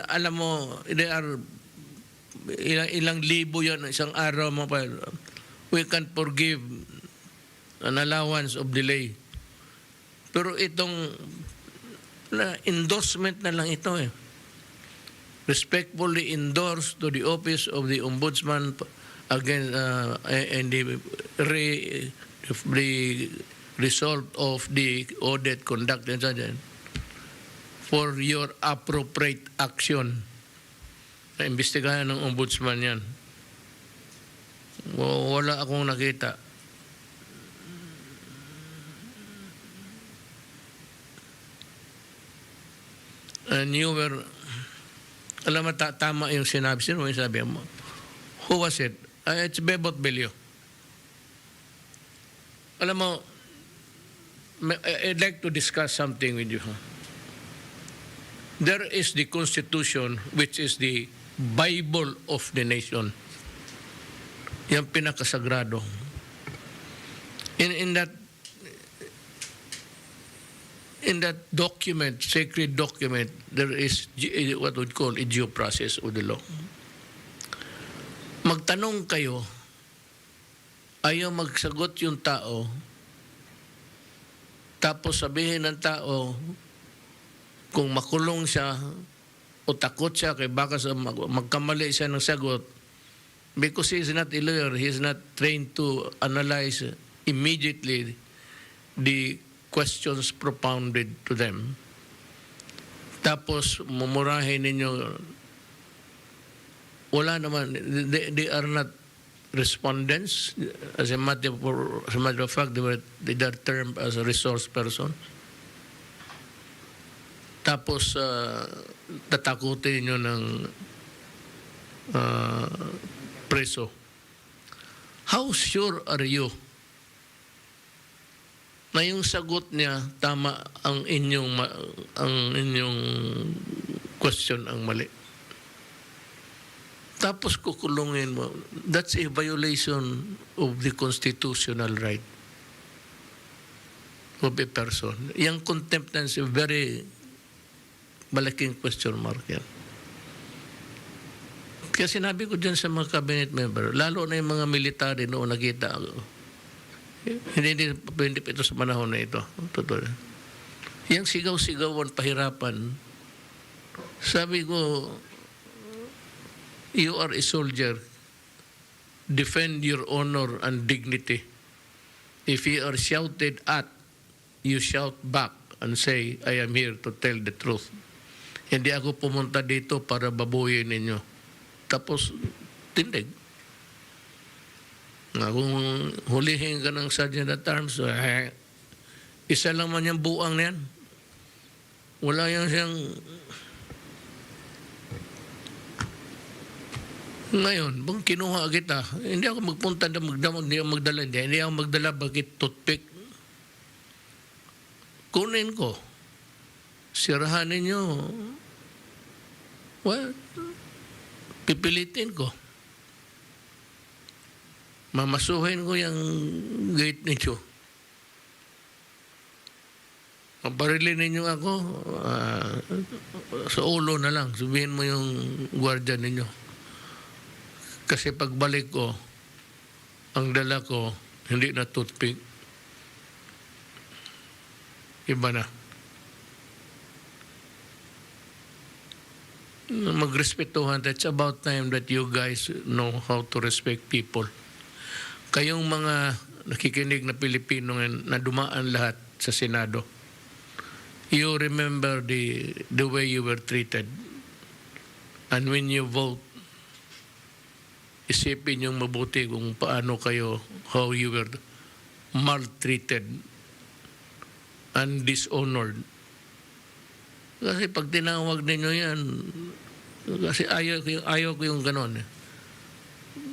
Alam mo, they are ilang libo yan, isang araw mo pa. We can't forgive an allowance of delay. Pero itong endorsement na lang ito eh. Respectfully endorsed to the office of the ombudsman against and the result of the audit conducted for your appropriate action. Naimbestigahan ng ombudsman yan. Wala akong nakita. And you were, alam mo, tama yung sinabi. Sino yung sabi mo? Who was it? It's Bebot Belio. Alam mo, I'd like to discuss something with you. There is the Constitution, which is the Bible of the nation. Yung pinakasagrado. In that document, sacred document, there is what we call a due process of the law. Magtanong kayo ayaw magsagot yung tao, tapos sabihin ng tao, kung makulong siya o takot siya kay baka magkamali siya ng sagot, because he is not a lawyer, he is not trained to analyze immediately the questions propounded to them. Tapos mumurahin ninyo, wala naman, they are not respondents. As a matter of fact, they are termed as a resource person. Tapos tatakutin nyo ng preso. How sure are you na yung sagot niya tama ang inyong question ang mali? Tapos kukulungin mo. That's a violation of the constitutional right of a person. Yung contempt na is a very malaking question mark yan. Kaya sinabi ko dyan sa mga cabinet member, lalo na yung mga military noon nakita ako. Hindi ito sa panahon na ito. Totoo. Yung sigaw-sigawan, pahirapan, sabi ko, you are a soldier. Defend your honor and dignity. If you are shouted at, you shout back and say, I am here to tell the truth. Hindi ako pumunta dito para babuyin ninyo. Tapos, tindig. Kung hulihin ka ng sergeant at arms, isa lang man yung buang na yan. Wala yan siyang... Ngayon, bang kinuha kita, hindi ako magpunta na hindi ako magdala. Hindi ako magdala, bakit toothpick? Kunin ko. Sirahan ninyo. Well, pipilitin ko. Mamasuhin ko yung gate ninyo. Mabarilin ninyo ako, sa ulo na lang. Sabihin mo yung gwardiya ninyo. Kasi pagbalik ko, ang dala ko, hindi na toothpick. Iba na. Magrespetuhan. It's about time that you guys know how to respect people. Kayong mga nakikinig na Pilipino na dumaan lahat sa Senado, you remember the way you were treated. And when you vote, isipin yung mabuti kung paano kayo, how you were maltreated and dishonored. Kasi pag tinawag ninyo yan, kasi ayaw ko yung ganon.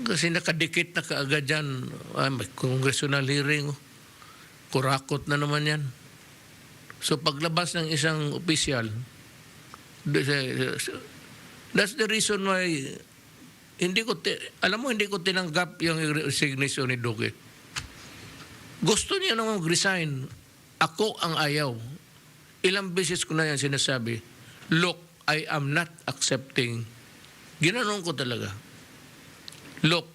Kasi nakadikit na kaagad yan. May congressional hearing. Kurakot na naman yan. So paglabas ng isang opisyal, that's the reason why alam mo, hindi ko tinanggap yung resignation ni Duque. Gusto niya naman mag-resign. Ako ang ayaw. Ilang beses ko na yan sinasabi, look, I am not accepting. Ginanon ko talaga. Look,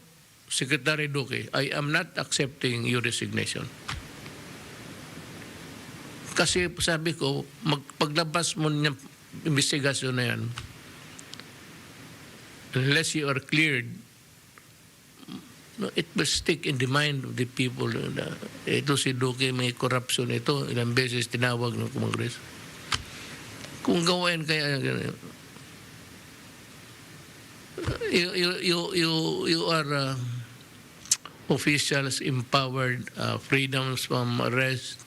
Secretary Duque, I am not accepting your resignation. Kasi sabi ko, paglabas mo ng investigasyon na yan, unless you are cleared, no, it will stick in the mind of the people. Ito si Duque, may corruption ito. Ilang beses tinawag ng Kongres. Kung gawin kaya, you are officials empowered, freedoms from arrest,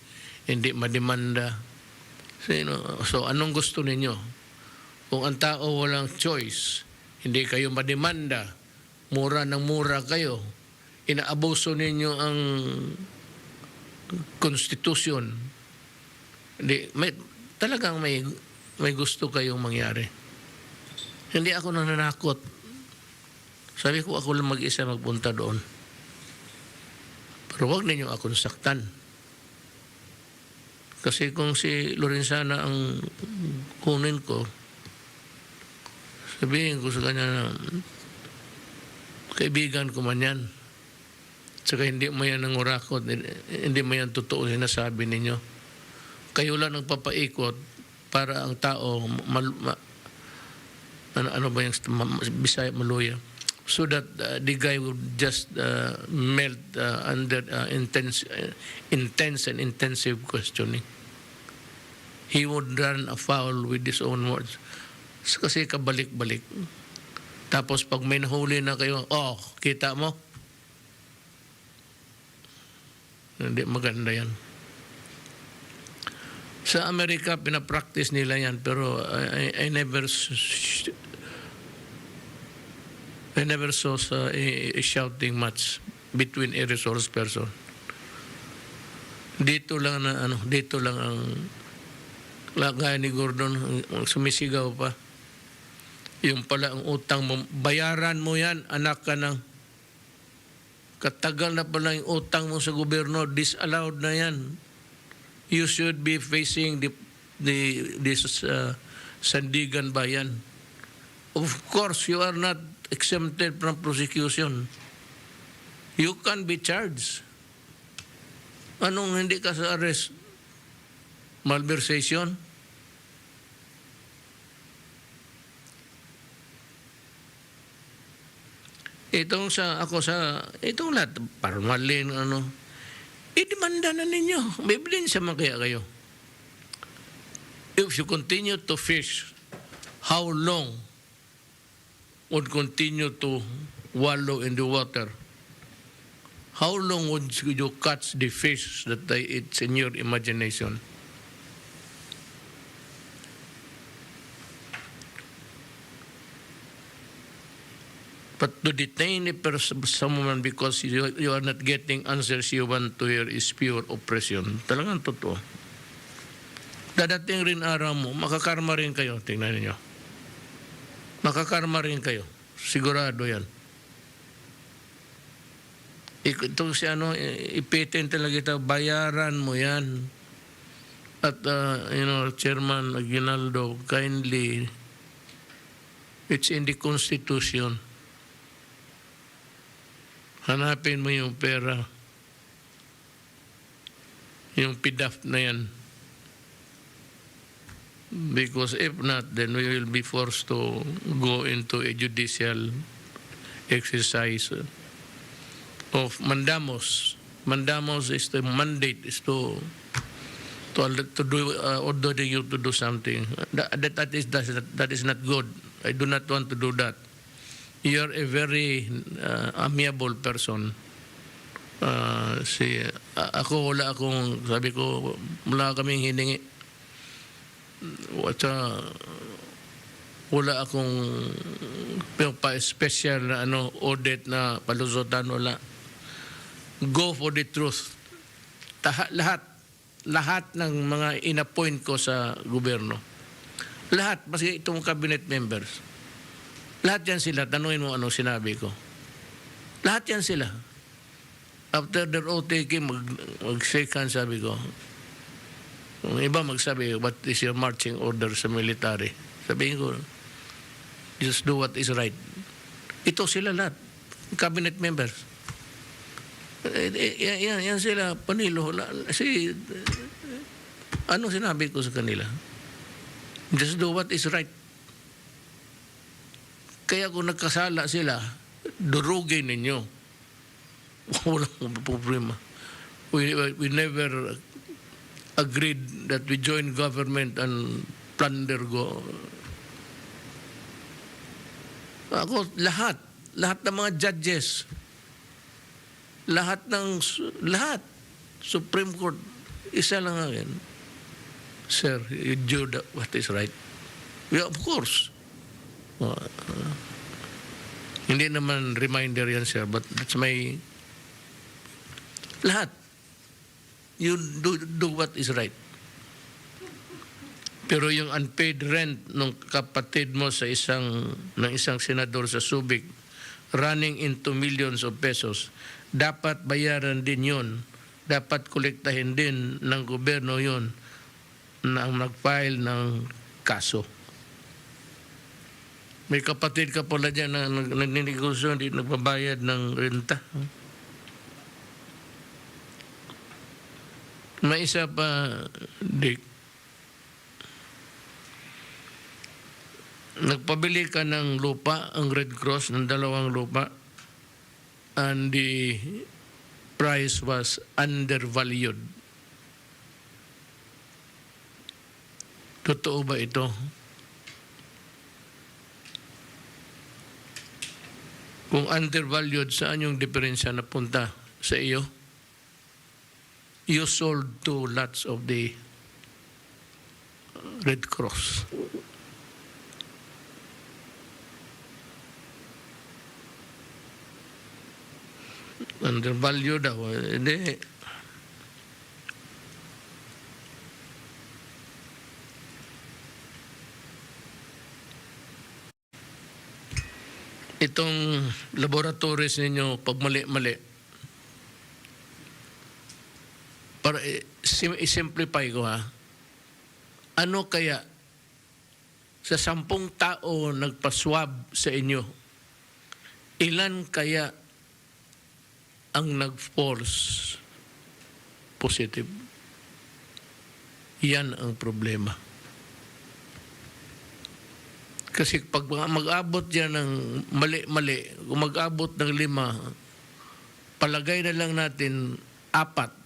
hindi mademanda. So anong gusto ninyo? Kung ang tao walang choice, hindi kayo mademanda, mura ng mura kayo, inaabuso ninyo ang konstitusyon, talagang may gusto kayong mangyari. Hindi ako nananakot. Sabi ko, ako lang mag-isa magpunta doon. Pero huwag ninyo akong saktan. Kasi kung si Lorenzana ang kunin ko, sabihin ko sa kanya na kaibigan ko man yan. Saka hindi mo yan nangurakot, hindi mo yan totoo sinasabi ninyo. Kayo lang nagpapaikot para ang tao, ano ba yung Bisaya, maluya, so that the guy would just melt under intense and intensive questioning. He would run afoul with his own words. Kasi kabalik-balik. Tapos pag may nahuli na kayo, oh, kita mo? Hindi maganda yan. Sa Amerika, pinapractice nila yan, pero I never saw a shouting match between a resource person. Dito lang ang lagay ni Gordon, ang sumisigaw pa. Yung pala ang utang mo, bayaran mo yan, anak ka ng katagal na pala yung utang mo sa gobyerno, disallowed na yan. You should be facing this Sandigan Bayan. Of course, you are not exempted from prosecution. You can be charged. Anong hindi ka sa arrest? Malversation? Itong lahat, parmalin, idemanda na ninyo. May ebidensya man kaya kayo. If you continue to fish, how long would continue to wallow in the water? How long would you catch the fish that it's in your imagination? But to detain someone because you are not getting answers you want to hear is pure oppression. Talagang totoo. Dadating rin araw mo, makakarma rin kayo. Tingnan niyo. Makakarma rin kayo. Sigurado yan. Ito ipitin talaga ito, bayaran mo yan. At, Chairman Aguinaldo, kindly, it's in the Constitution. Hanapin mo yung pera. Yung PDAF na yan. Because if not, then we will be forced to go into a judicial exercise of mandamos. Mandamos is the mandate is to do ordering you to do something. That is not good. I do not want to do that. You are a very amiable person. Sabi ko, wala kaming hiningi. Wala akong pa-special na audit na palusutan, wala. Go for the truth. Lahat ng mga inappoint ko sa gobyerno. Lahat, kasi itong cabinet members. Lahat yan sila, tanungin mo anong sinabi ko. Lahat yan sila. After their OTK, mag-shake hands, sabi ko. Yung iba magsabi, what is your marching order sa military? Sabihin ko, just do what is right. Ito sila lahat, cabinet members. Yan sila, Panilo. Ano sinabi ko sa kanila? Just do what is right. Kaya kung nagkasala sila, durugin ninyo. Walang problema. We never agreed that we join government and plunder go. Ako, lahat ng mga judges, lahat, Supreme Court, isa lang akin. Sir, you do what is right. Yeah, of course. Hindi naman reminder yan, sir, but that's my... Lahat. You do what is right. Pero yung unpaid rent ng kapatid mo sa isang senador sa Subic, running into millions of pesos, dapat bayaran din yun. Dapat kolektahin din ng gobyerno yun na mag-file ng kaso. May kapatid ka pala dyan na nagninegosyo, hindi nagbabayad ng renta. May isa pa, Dick. Nagpabili ka ng lupa, ang Red Cross, ng 2 lupa, and the price was undervalued. Totoo ba ito? Kung undervalued, saan yung diferensya na punta sa iyo? You sold 2 lots of the Red Cross. Undervalued daw. Hindi. Itong laboratories ninyo, pag mali-mali, para i-simplify ko ha, ano kaya sa 10 tao nagpa-swab sa inyo, ilan kaya ang nag-false positive? Yan ang problema. Kasi pag mag-abot yan ng mali-mali, kung mag-abot ng 5, palagay na lang natin 4.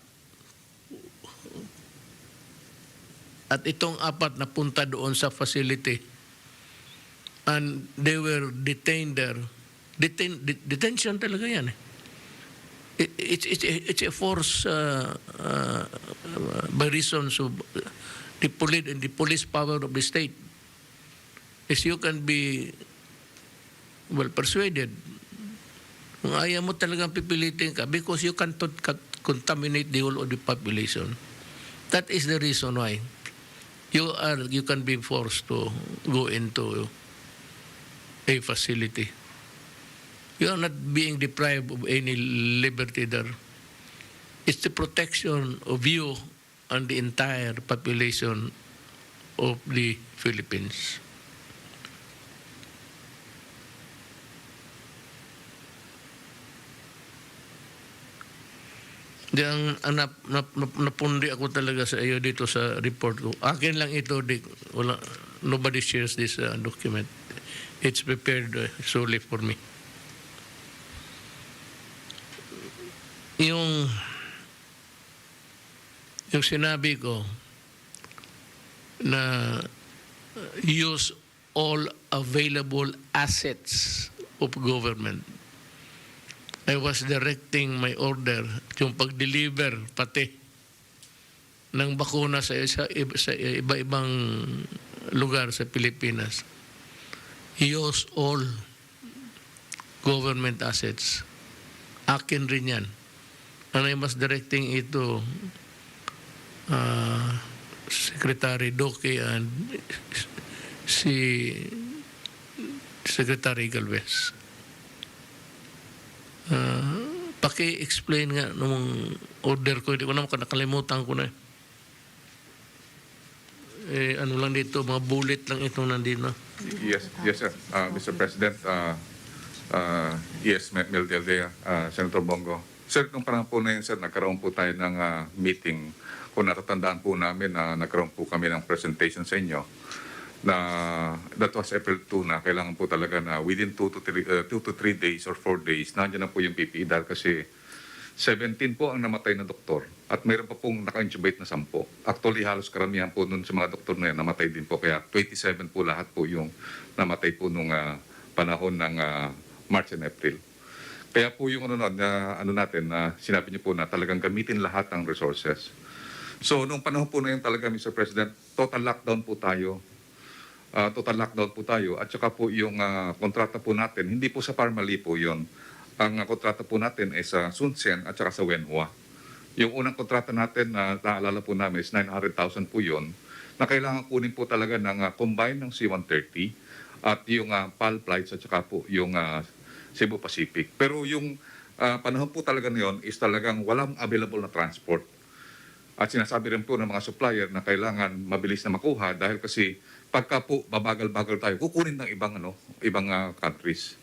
At itong 4 na punta doon sa facility and they were detained there. Detention talaga yan eh. It's a force by reasons of the police power of the state. Is you can be well persuaded. Kung ayaw mo talagang pipilitin ka because you can't contaminate the whole of the population. That is the reason why you can be forced to go into a facility. You are not being deprived of any liberty there. It's the protection of you and the entire population of the Philippines. Ang napundi ako talaga sa iyo dito sa report ko. Akin lang ito, Dick. Nobody shares this document. It's prepared solely for me. Yung sinabi ko na use all available assets of government. I was directing my order, yung pag-deliver pati ng bakuna sa iba-ibang lugar sa Pilipinas. Use all government assets. Akin rin yan. And I was directing it to Secretary Doke and si Secretary Galvez. Paki-explain nga nung order ko, hindi ko naman nakalimutan ko na. Ano lang dito, mga bullet lang itong nandito. Yes, sir. Mr. President, yes, Mel Delvea, Senator Bongo. Sir, nung panahon po na yun, sir, nagkaroon po tayo ng meeting. Kung natatandaan po namin na nagkaroon po kami ng presentation sa inyo na that was April 2 na kailangan po talaga na within 2 to 3 days or 4 days, nandiyan na po yung PPE dahil kasi 17 po ang namatay na doktor at mayroon pa pong naka-intubate na 10. Actually, halos karamihan po nun sa mga doktor na yan, namatay din po. Kaya 27 po lahat po yung namatay po nung panahon ng March and April. Kaya po yung sinabi niyo po na talagang gamitin lahat ng resources. So, nung panahon po na yun talaga, Mr. President, total lockdown po tayo. At saka po yung kontrata po natin, hindi po sa Parmali po yun. Ang kontrata po natin ay sa Sunsen at saka sa Wenhua. Yung unang kontrata natin na naalala po namin is 900,000 po yun, na kailangan kunin po talaga ng combine ng C-130 at yung PAL flights at saka po yung Cebu Pacific. Pero yung panahon po talaga na yun is talagang walang available na transport. At sinasabi rin po ng mga supplier na kailangan mabilis na makuha dahil kasi pagka po babagal-bagal tayo, kukunin ng ibang countries.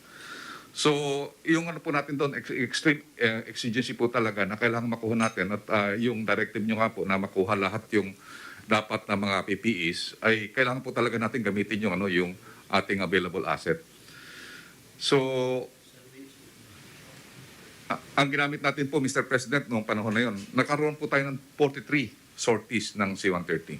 So, yung ano po natin doon, extreme exigency po talaga na kailangan makuha natin at yung directive nyo nga po na makuha lahat yung dapat na mga PPEs ay kailangan po talaga natin gamitin yung ano yung ating available asset. So, ang ginamit natin po, Mr. President, noong panahon na yon, nakaroon po tayo ng 43 sorties ng C-130.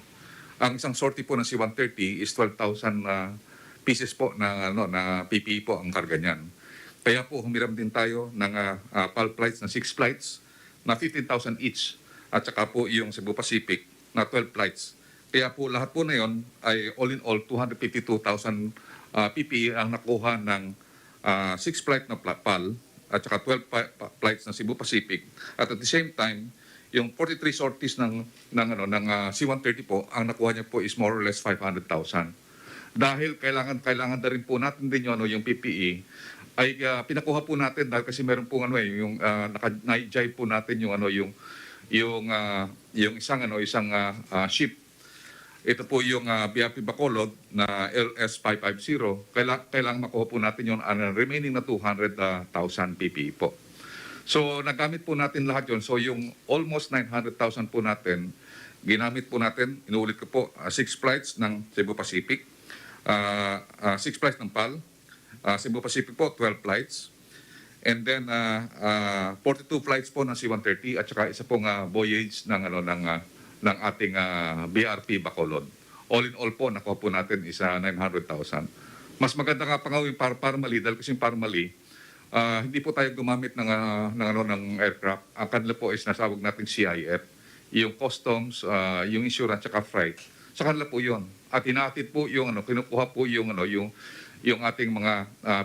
Ang isang sortie po ng C-130 is 12,000 pieces po na PPE po ang karga niyan. Kaya po humiram din tayo ng PAL flights na 6 flights na 15,000 each at saka po yung Cebu Pacific na 12 flights. Kaya po lahat po na yon ay all in all 252,000 PPE ang nakuha ng 6 flight na PAL at saka 12 flights ng Cebu Pacific. At the same time, yung 43 sorties ng C-130 po, ang nakuha niya po is more or less 500,000. Dahil kailangan na rin po natin din yung PPE ay pinakuha po natin dahil kasi meron po yung naka-jive po natin yung isang ship. Ito po yung BRP Bacolod na LS550. Kailangan makuha po natin yung remaining na 200,000 PPE po. So nagamit po natin lahat yon. So yung almost 900,000 po natin, ginamit po natin, inuulit ko po, 6 flights ng Cebu Pacific, 6 flights ng PAL, Cebu Pacific po, 12 flights. And then 42 flights po ng C-130 at saka isa pong voyage ng ating BRP Bacolod. All in all po, nakuha po natin is 900,000. Mas maganda nga pa nga yung Parmali dahil kasi yung Parmali, hindi po tayo gumamit ng aircraft. Ang kanila po is nasawag nating CIF. Yung customs, yung insurance, saka freight. Sa kanila po yun. At inaatid po yung kinukuha po yung ating mga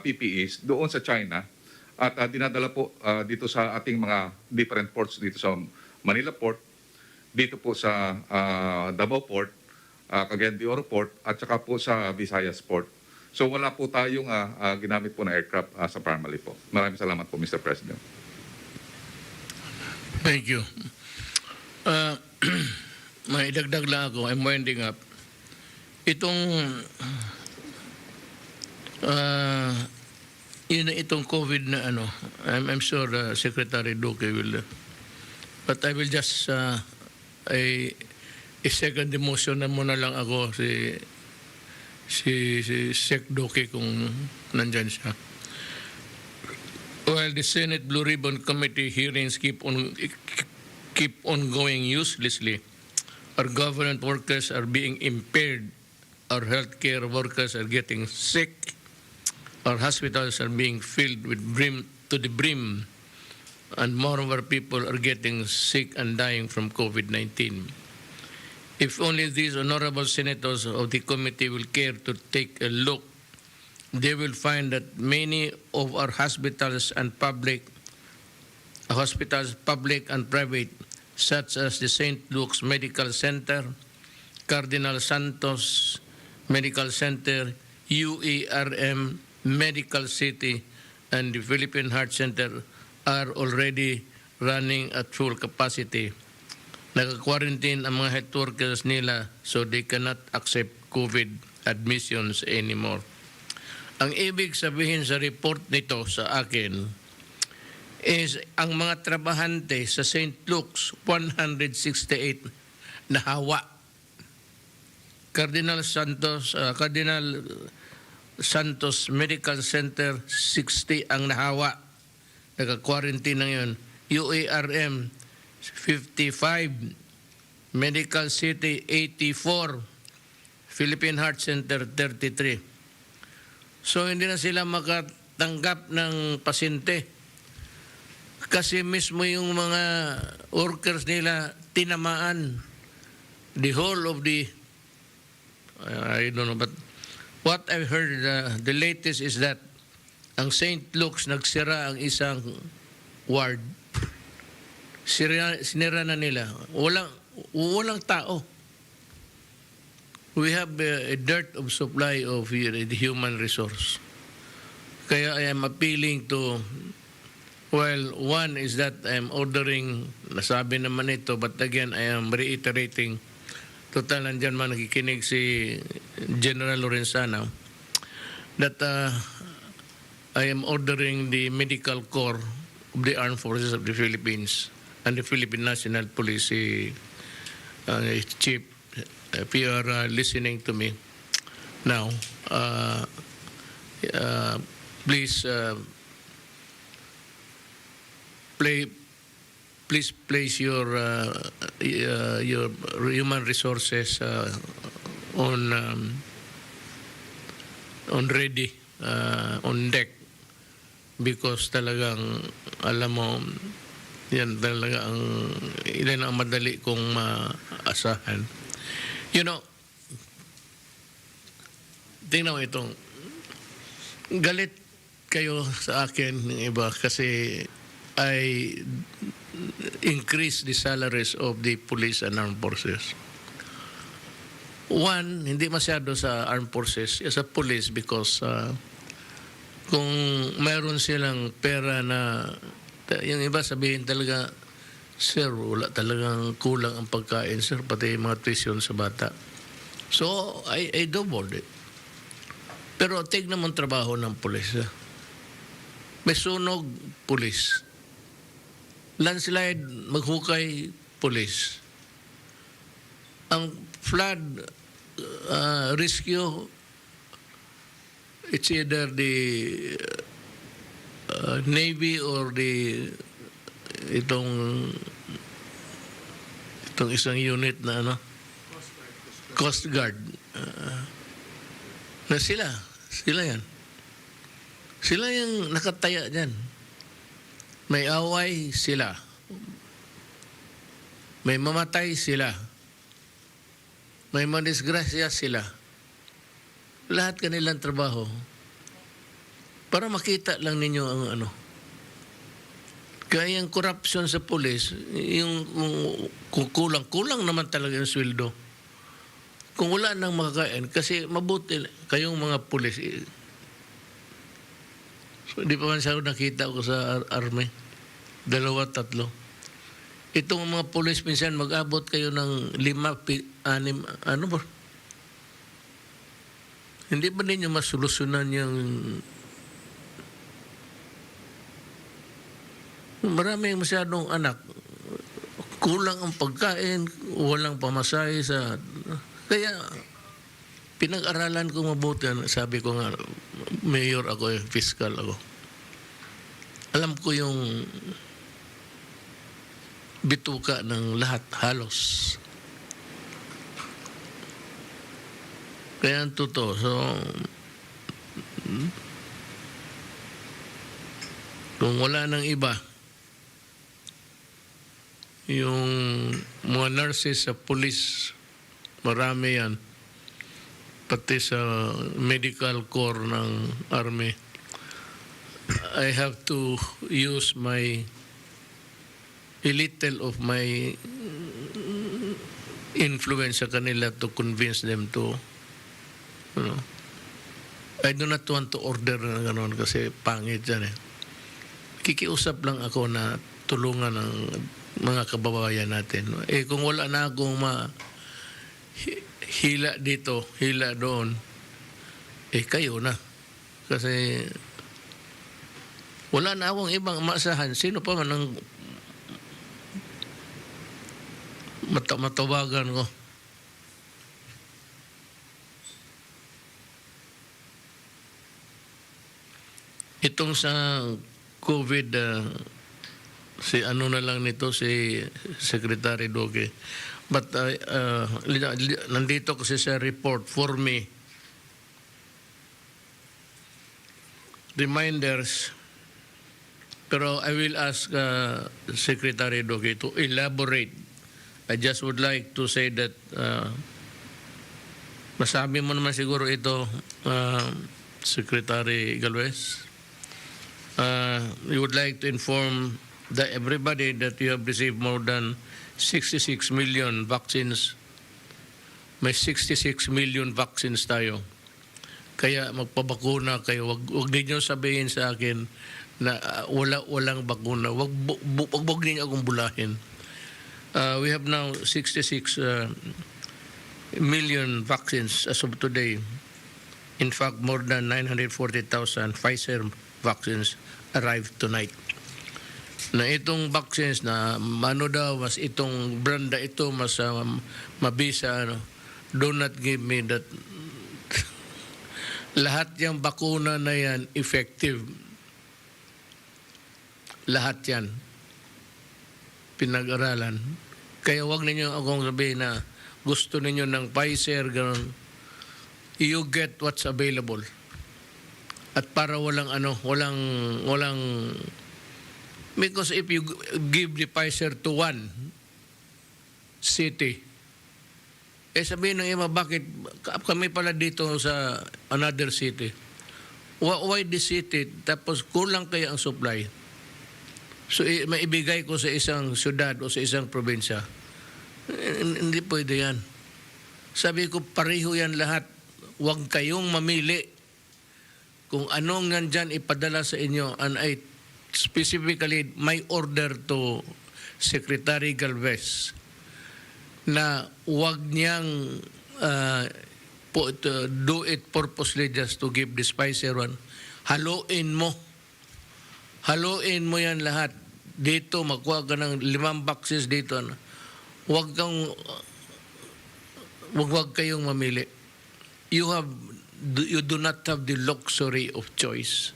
PPEs doon sa China at dinadala po dito sa ating mga different ports dito sa Manila Port, dito po sa Davao Port, Cagayan de Oro Port at saka po sa Visayas Port. So wala po tayong ginamit po na aircraft sa Parmali po. Maraming salamat po, Mr. President. Thank you. May dagdag lang ako. I'm winding up. Itong itong COVID na I'm sure Secretary Duque will, but I will just a second demotion na muna lang ako si Sec Duque kung nandyan siya. While the Senate Blue Ribbon Committee hearings keep on going uselessly, our government workers are being impaired, our healthcare workers are getting sick, our hospitals are being filled with to the brim, and more of our people are getting sick and dying from COVID-19. If only these honorable senators of the committee will care to take a look, they will find that many of our hospitals, public and private, such as the St. Luke's Medical Center, Cardinal Santos Medical Center, UERM Medical City, and the Philippine Heart Center are already running at full capacity. Naka-quarantine ang mga health workers nila so they cannot accept COVID admissions anymore. Ang ibig sabihin sa report nito sa akin is ang mga trabahante sa St. Luke's, 168 nahawa. Cardinal Santos Medical Center, 60 ang nahawa. Naka-quarantine na yun. UARM, 55. Medical City, 84. Philippine Heart Center, 33. So hindi na sila makatanggap ng pasyente. Kasi mismo yung mga workers nila tinamaan. The whole of the, I don't know, but what I've heard, the latest is that ang St. Luke's nagsira ang isang ward. Sinira na nila. Walang tao. We have a dearth of supply of the human resource. Kaya I am appealing to, well, one is that I am ordering, nasabi naman ito, but again, I am reiterating, total nandyan man nakikinig si General Lorenzana, that I am ordering the medical corps of the Armed Forces of the Philippines and the Philippine National Police Chief, if you are listening to me now, please please place your human resources on ready, on deck, because talagang alam mo yan talaga ilan ang madali kong maasahan. You know, tingnan mo itong galit kayo sa akin ng iba kasi I increase the salaries of the police and armed forces. One, hindi masyado sa armed forces, sa police, because kung mayroon silang pera na, yung iba sabihin talaga, sir, wala talagang kulang ang pagkain, sir, pati mga tuition sa bata. So, I doubled it. Pero tignan mo ang trabaho ng pulis. May sunog, pulis. Landslide, maghukay, pulis. Ang flood rescue, it's either the Navy or itong isang unit na Coast Guard. Na sila yan. Sila yung nakataya dyan. May away sila. May mamatay sila. May madisgrasya sila. Lahat kanilang trabaho. Para makita lang ninyo ang Kaya yung corruption sa police, yung kulang naman talaga yung sweldo. Kung wala nang makakain, kasi mabuti kayong mga pulis. So, di pa man siya nakita ko sa army. 2, 3. Itong mga pulis minsan mag-abot kayo ng 5, 6, ano ba? Hindi ba ninyo masolusyonan yung maraming masyadong anak, kulang ang pagkain, walang pamasahe sa... Kaya, pinag-aralan ko mabuti. Sabi ko nga, mayor ako, fiscal ako. Alam ko yung bituka ng lahat, halos. Kaya ang totoo. So, kung wala nang iba, yung mga nurses sa police, marami yan. Pati sa medical corps ng army. I have to use a little of my influence sa kanila to convince them to, I do not want to order na gano'n kasi pangit yan eh. Kikiusap lang ako na tulungan ng mga kababayan natin. Kung wala na akong hila dito, hila doon, kayo na. Kasi wala na akong ibang maasahan. Sino pa man ang matawagan ko? Itong sa COVID, si na lang nito, si Secretary Duque. But nandito kasi sa report for me, reminders, pero I will ask Secretary Duque to elaborate. I just would like to say that masabi mo naman siguro ito, Secretary Galvez. You would like to inform everybody that you have received more than 66 million vaccines. May 66 million vaccines tayo. Kaya magpabakuna kayo. Wag ninyo sabihin sa akin na walang bakuna. Wag ninyo akong bulahin. We have now 66 million vaccines as of today. In fact, more than 940,000 Pfizer vaccines arrive tonight. Na itong vaccines na ano daw, mas itong branda ito, mas mabisa, ano, do not give me that. Lahat yung bakuna na yan, effective. Lahat yan. Pinag-aralan. Kaya wag ninyo akong sabihin na gusto ninyo ng Pfizer, gano'n. You get what's available. At para walang because if you give the Pfizer to one city, sabihin ng iba, bakit kami pala dito sa another city? Why the city? Tapos kulang kaya ang supply. So maibigay ko sa isang syudad o sa isang probinsya. Hindi pwede yan. Sabi ko, pareho yan lahat. Huwag kayong mamili kung anong nandyan ipadala sa inyo. And I specifically, my order to Secretary Galvez na huwag niyang do it purposely just to give this Pfizer one. Haluin mo. Haluin mo yan lahat. Dito, magkuha ka ng 5 boxes dito. Huwag kayong mamili. You do not have the luxury of choice,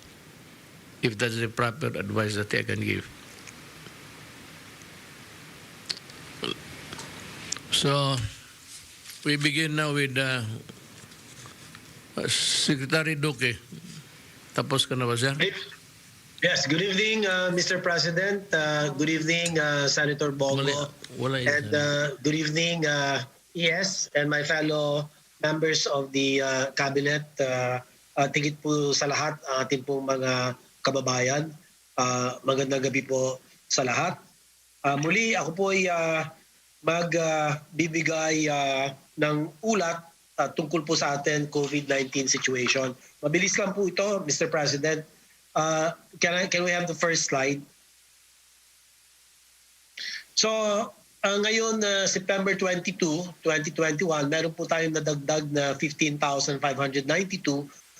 if that's the proper advice that I can give. So, we begin now with Secretary Duque. Tapos ka na ba, sir? Yes, good evening, Mr. President. Good evening, Senator Bongo. And good evening, ES and my fellow members of the Cabinet. Tigit po sa lahat ang ating pong mga kababayan. Magandang gabi po sa lahat. Muli, ako po ay magbibigay ng ulat tungkol po sa atin COVID-19 situation. Mabilis lang po ito, Mr. President. Can we have the first slide? So, ngayon, September 22, 2021, meron po tayong nadagdag na 15,592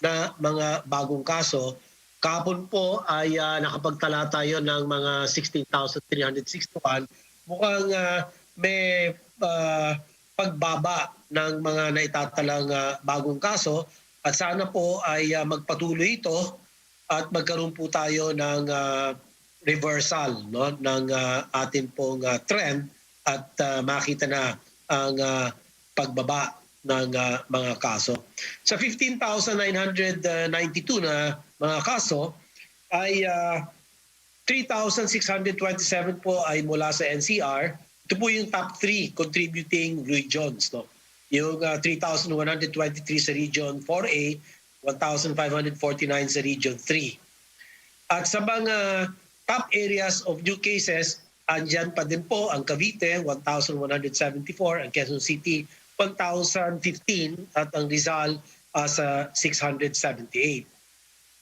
na mga bagong kaso. Kahapon po ay nakapagtala tayo ng mga 16,361. Mukhang may pagbaba ng mga naitatalang bagong kaso at sana po ay magpatuloy ito at magkaroon po tayo ng reversal, no, ng ating pong trend at makita na ang pagbaba ng mga kaso. Sa 15,992 na mga kaso ay 3,627 po ay mula sa NCR. Ito po yung top 3 contributing regions. No? Yung 3,123 sa Region 4A, 1,549 sa Region 3. At sa mga top areas of new cases, andyan pa din po ang Cavite, 1,174, ang Quezon City, 1,015, at ang Rizal sa 678.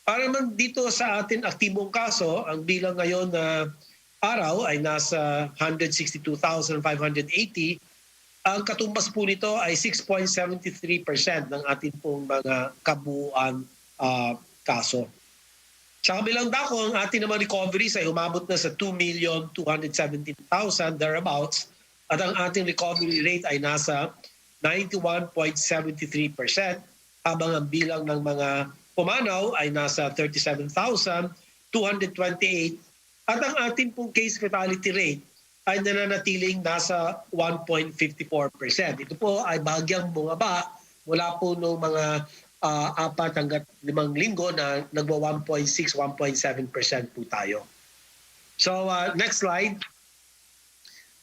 Para naman dito sa atin aktibong kaso, ang bilang ngayon na araw ay nasa 162,580. Ang katumbas po nito ay 6.73% ng ating pong mga kabuuan kaso. Sa kabilang dako, ang ating naman recoveries ay umabot na sa 2,217,000 thereabouts at ang ating recovery rate ay nasa 91.73% habang ang bilang ng mga pumanaw ay nasa 37,228 at ang ating pong case fatality rate ay nananatiling nasa 1.54%. Ito po ay bahagyang bumaba mula po noong mga 4 hanggang 5 linggo na nagwa 1.6, 1.7% po tayo. So next slide.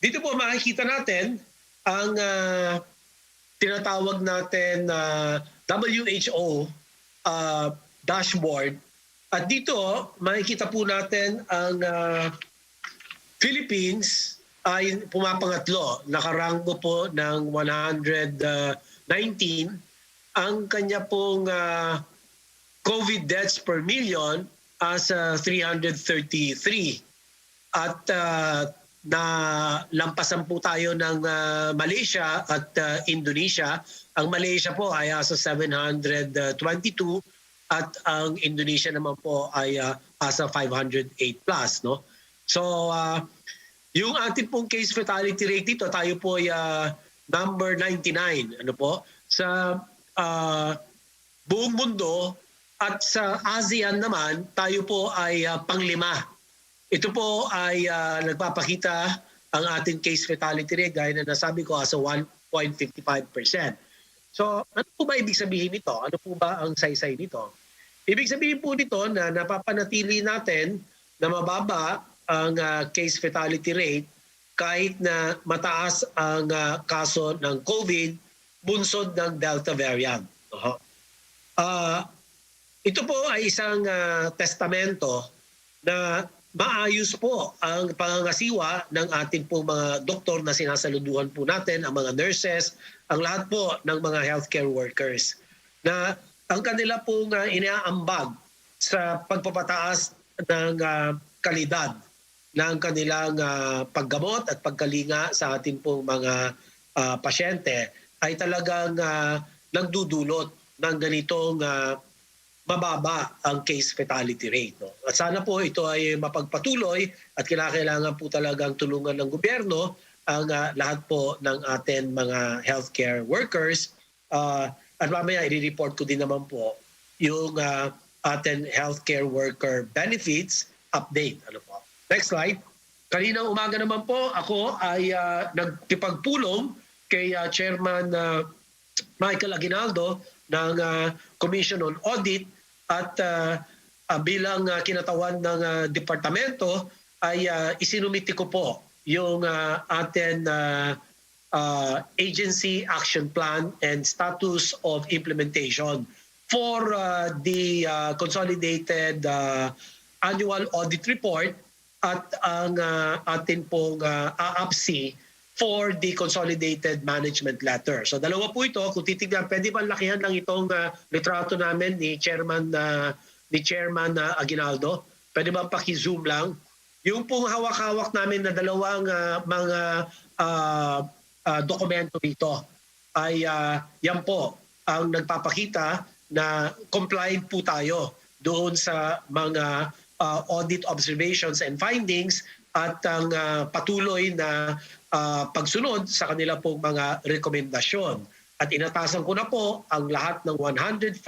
Dito po makikita natin ang tinatawag natin WHO dashboard. At dito makikita po natin ang Philippines ay pumapangatlo. Nakaranggo po ng 119. Ang kanya pong COVID deaths per million as 333. At na lampasan po tayo ng Malaysia at Indonesia. Ang Malaysia po ay sa 722 at ang Indonesia naman po ay asa 508 plus, no? So yung ating pong case fatality rate dito, tayo po ay number 99, ano po, sa buong mundo, at sa ASEAN naman tayo po ay panglima. Ito po ay nagpapakita ang ating case fatality rate gaya na nasabi ko as 1.55%. So ano po ba ibig sabihin nito? Ano po ba ang saysay nito? Ibig sabihin po nito na napapanatili natin na mababa ang case fatality rate kahit na mataas ang kaso ng COVID bunsod ng Delta variant. Ito po ay isang testamento na maayos po ang pangangasiwa ng ating pong mga doktor na sinasaluduhan po natin, ang mga nurses, ang lahat po ng mga healthcare workers, na ang kanila pong inaambag sa pagpapataas ng kalidad ng kanilang paggamot at pagkalinga sa ating pong mga pasyente ay talagang nagdudulot ng ganitong mababa ang case fatality rate. No? At sana po ito ay mapagpatuloy at kailangan po talagang tulungan ng gobyerno ang lahat po ng ating mga healthcare workers. At mamaya i-report ko din naman po yung ating healthcare worker benefits update. Ano po? Next slide. Kaninang umaga naman po ako ay nagkipagpulong kay Chairman Michael Aguinaldo ng Commission on Audit at bilang kinatawan ng departamento ay isinumiti ko po yung ating agency action plan and status of implementation for the consolidated annual audit report at ang atin pong AAPC for the consolidated management letter. So dalawa po ito, kung titignan, pwede ba lakihan lang itong litrato namin ni Chairman Aguinaldo? Pwede ba paki-zoom lang? Yung pong hawak-hawak namin na dalawang mga dokumento dito ay yan po ang nagpapakita na compliant po tayo doon sa mga audit observations and findings at ang patuloy na pagsunod sa kanila pong mga rekomendasyon. At inatasan ko na po ang lahat ng 105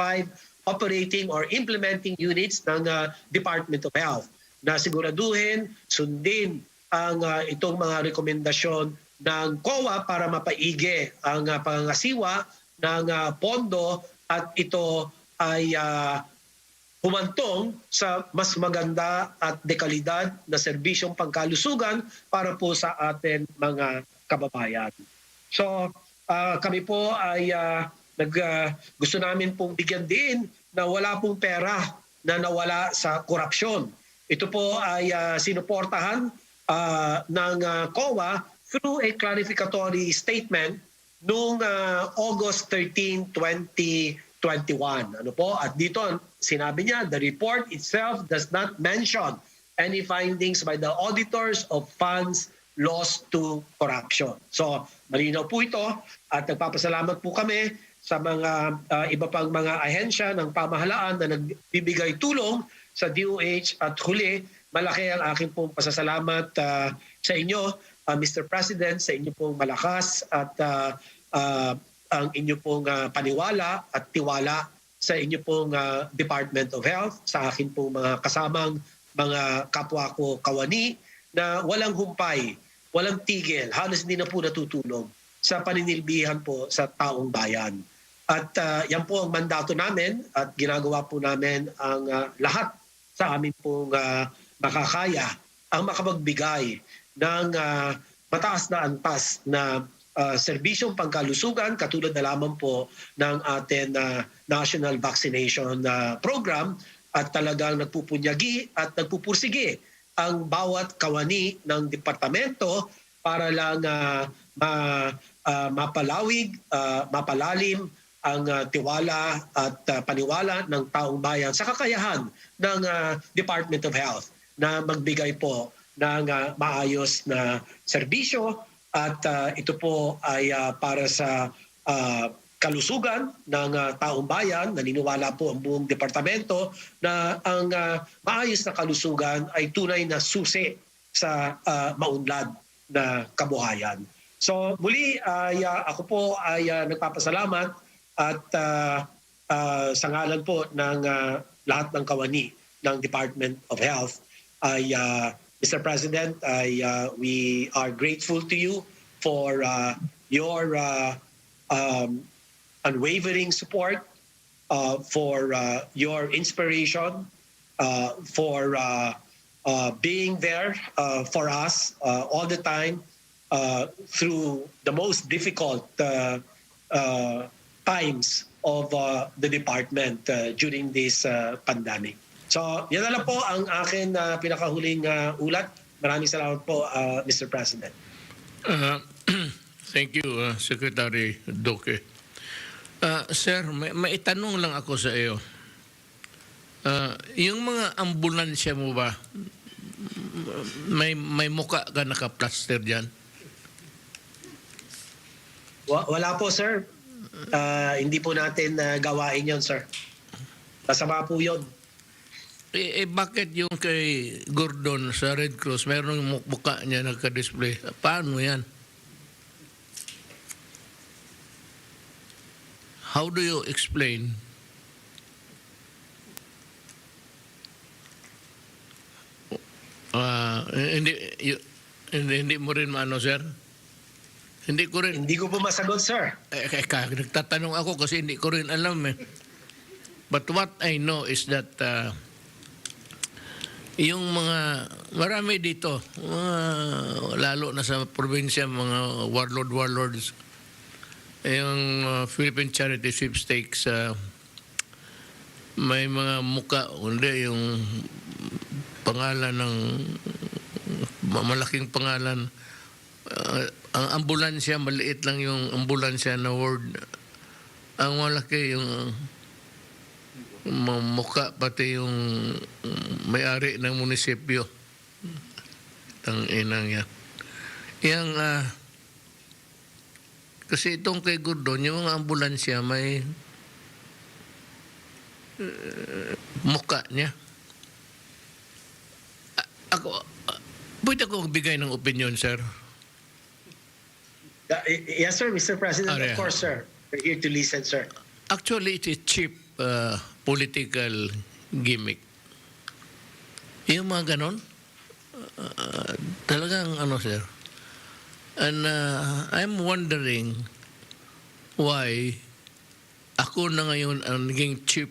operating or implementing units ng Department of Health na siguraduhin, sundin ang itong mga rekomendasyon ng COA para mapaigi ang pangangasiwa ng pondo at ito ay humantong sa mas maganda at dekalidad na serbisyong pangkalusugan para po sa atin mga kababayan. So kami po ay gusto namin pong bigyan din na wala pong pera na nawala sa korupsyon. Ito po ay sinuportahan ng COA through a clarificatory statement noong August 13, 2021. Ano po? At dito sinabi niya, the report itself does not mention any findings by the auditors of funds lost to corruption. So, malinaw po ito at nagpapasalamat po kami sa mga iba pang mga ahensya ng pamahalaan na nagbibigay tulong sa DOH at huli, malaki ang aking pong pasasalamat sa inyo, Mr. President, sa inyo pong malakas at ang inyo pong paniwala at tiwala sa inyo pong Department of Health, sa akin pong mga kasamang mga kapwa ko kawani na walang humpay, walang tigil, halos hindi na po natutulog sa paninilbihan po sa taong bayan. At yan po ang mandato namin at ginagawa po namin ang lahat sa amin pong makakaya ang makapagbigay ng mataas na antas na serbisyong pangkalusugan katulad na lamang po ng ating National Vaccination Program at talagang nagpupunyagi at nagpupursige ang bawat kawani ng departamento para lang mapalawig, mapalalim ang tiwala at paniwala ng taong bayan sa kakayahan ng Department of Health na magbigay po ng maayos na serbisyo at ito po ay para sa kalusugan ng taong bayan. Naniniwala po ang buong departamento na ang maayos na kalusugan ay tunay na susi sa maunlad na kabuhayan. So muli ay ako po ay nagpapasalamat at sa ngalan po ng lahat ng kawani ng Department of Health ay Mr. President, we are grateful to you for your unwavering support, for your inspiration, for being there for us all the time through the most difficult times of the department during this pandemic. So yan na lang po ang akin pinakahuling ulat. Maraming salamat po, Mr. President. Thank you, Secretary Duque. Sir, may itanong lang ako sa iyo. Yung mga ambulansya mo ba, may muka ka naka-plaster dyan? Wala po, sir. Hindi po natin gawain yon, sir. Masama po yun. Bakit yung kay Gordon sa Red Cross, mayroong mukha niya nagka-display? Paano yan? How do you explain? Hindi mo rin maano, sir? Hindi ko rin. Hindi ko po masagot, sir. Nagtatanong ako kasi hindi ko rin alam eh. But what I know is that yung marami dito, lalo na sa probinsya, mga warlords, yung Philippine Charity Sweepstakes, may mga muka, hindi yung pangalan ng malaking pangalan. Ang ambulansya, maliit lang yung ambulansya na word. Ang malaki yung mukha, pati yung may-ari ng munisipyo. Ang inang yan. Yang, kasi itong kay Gordon, yung mga ambulansya may mukha niya. Pwede ako bigay ng opinion, sir? Yes, sir, Mr. President. Of course, sir. We're here to listen, sir. Actually, it's a cheap political gimmick. Yung mga ganon, talagang sir. And I'm wondering why ako na ngayon ang naging cheap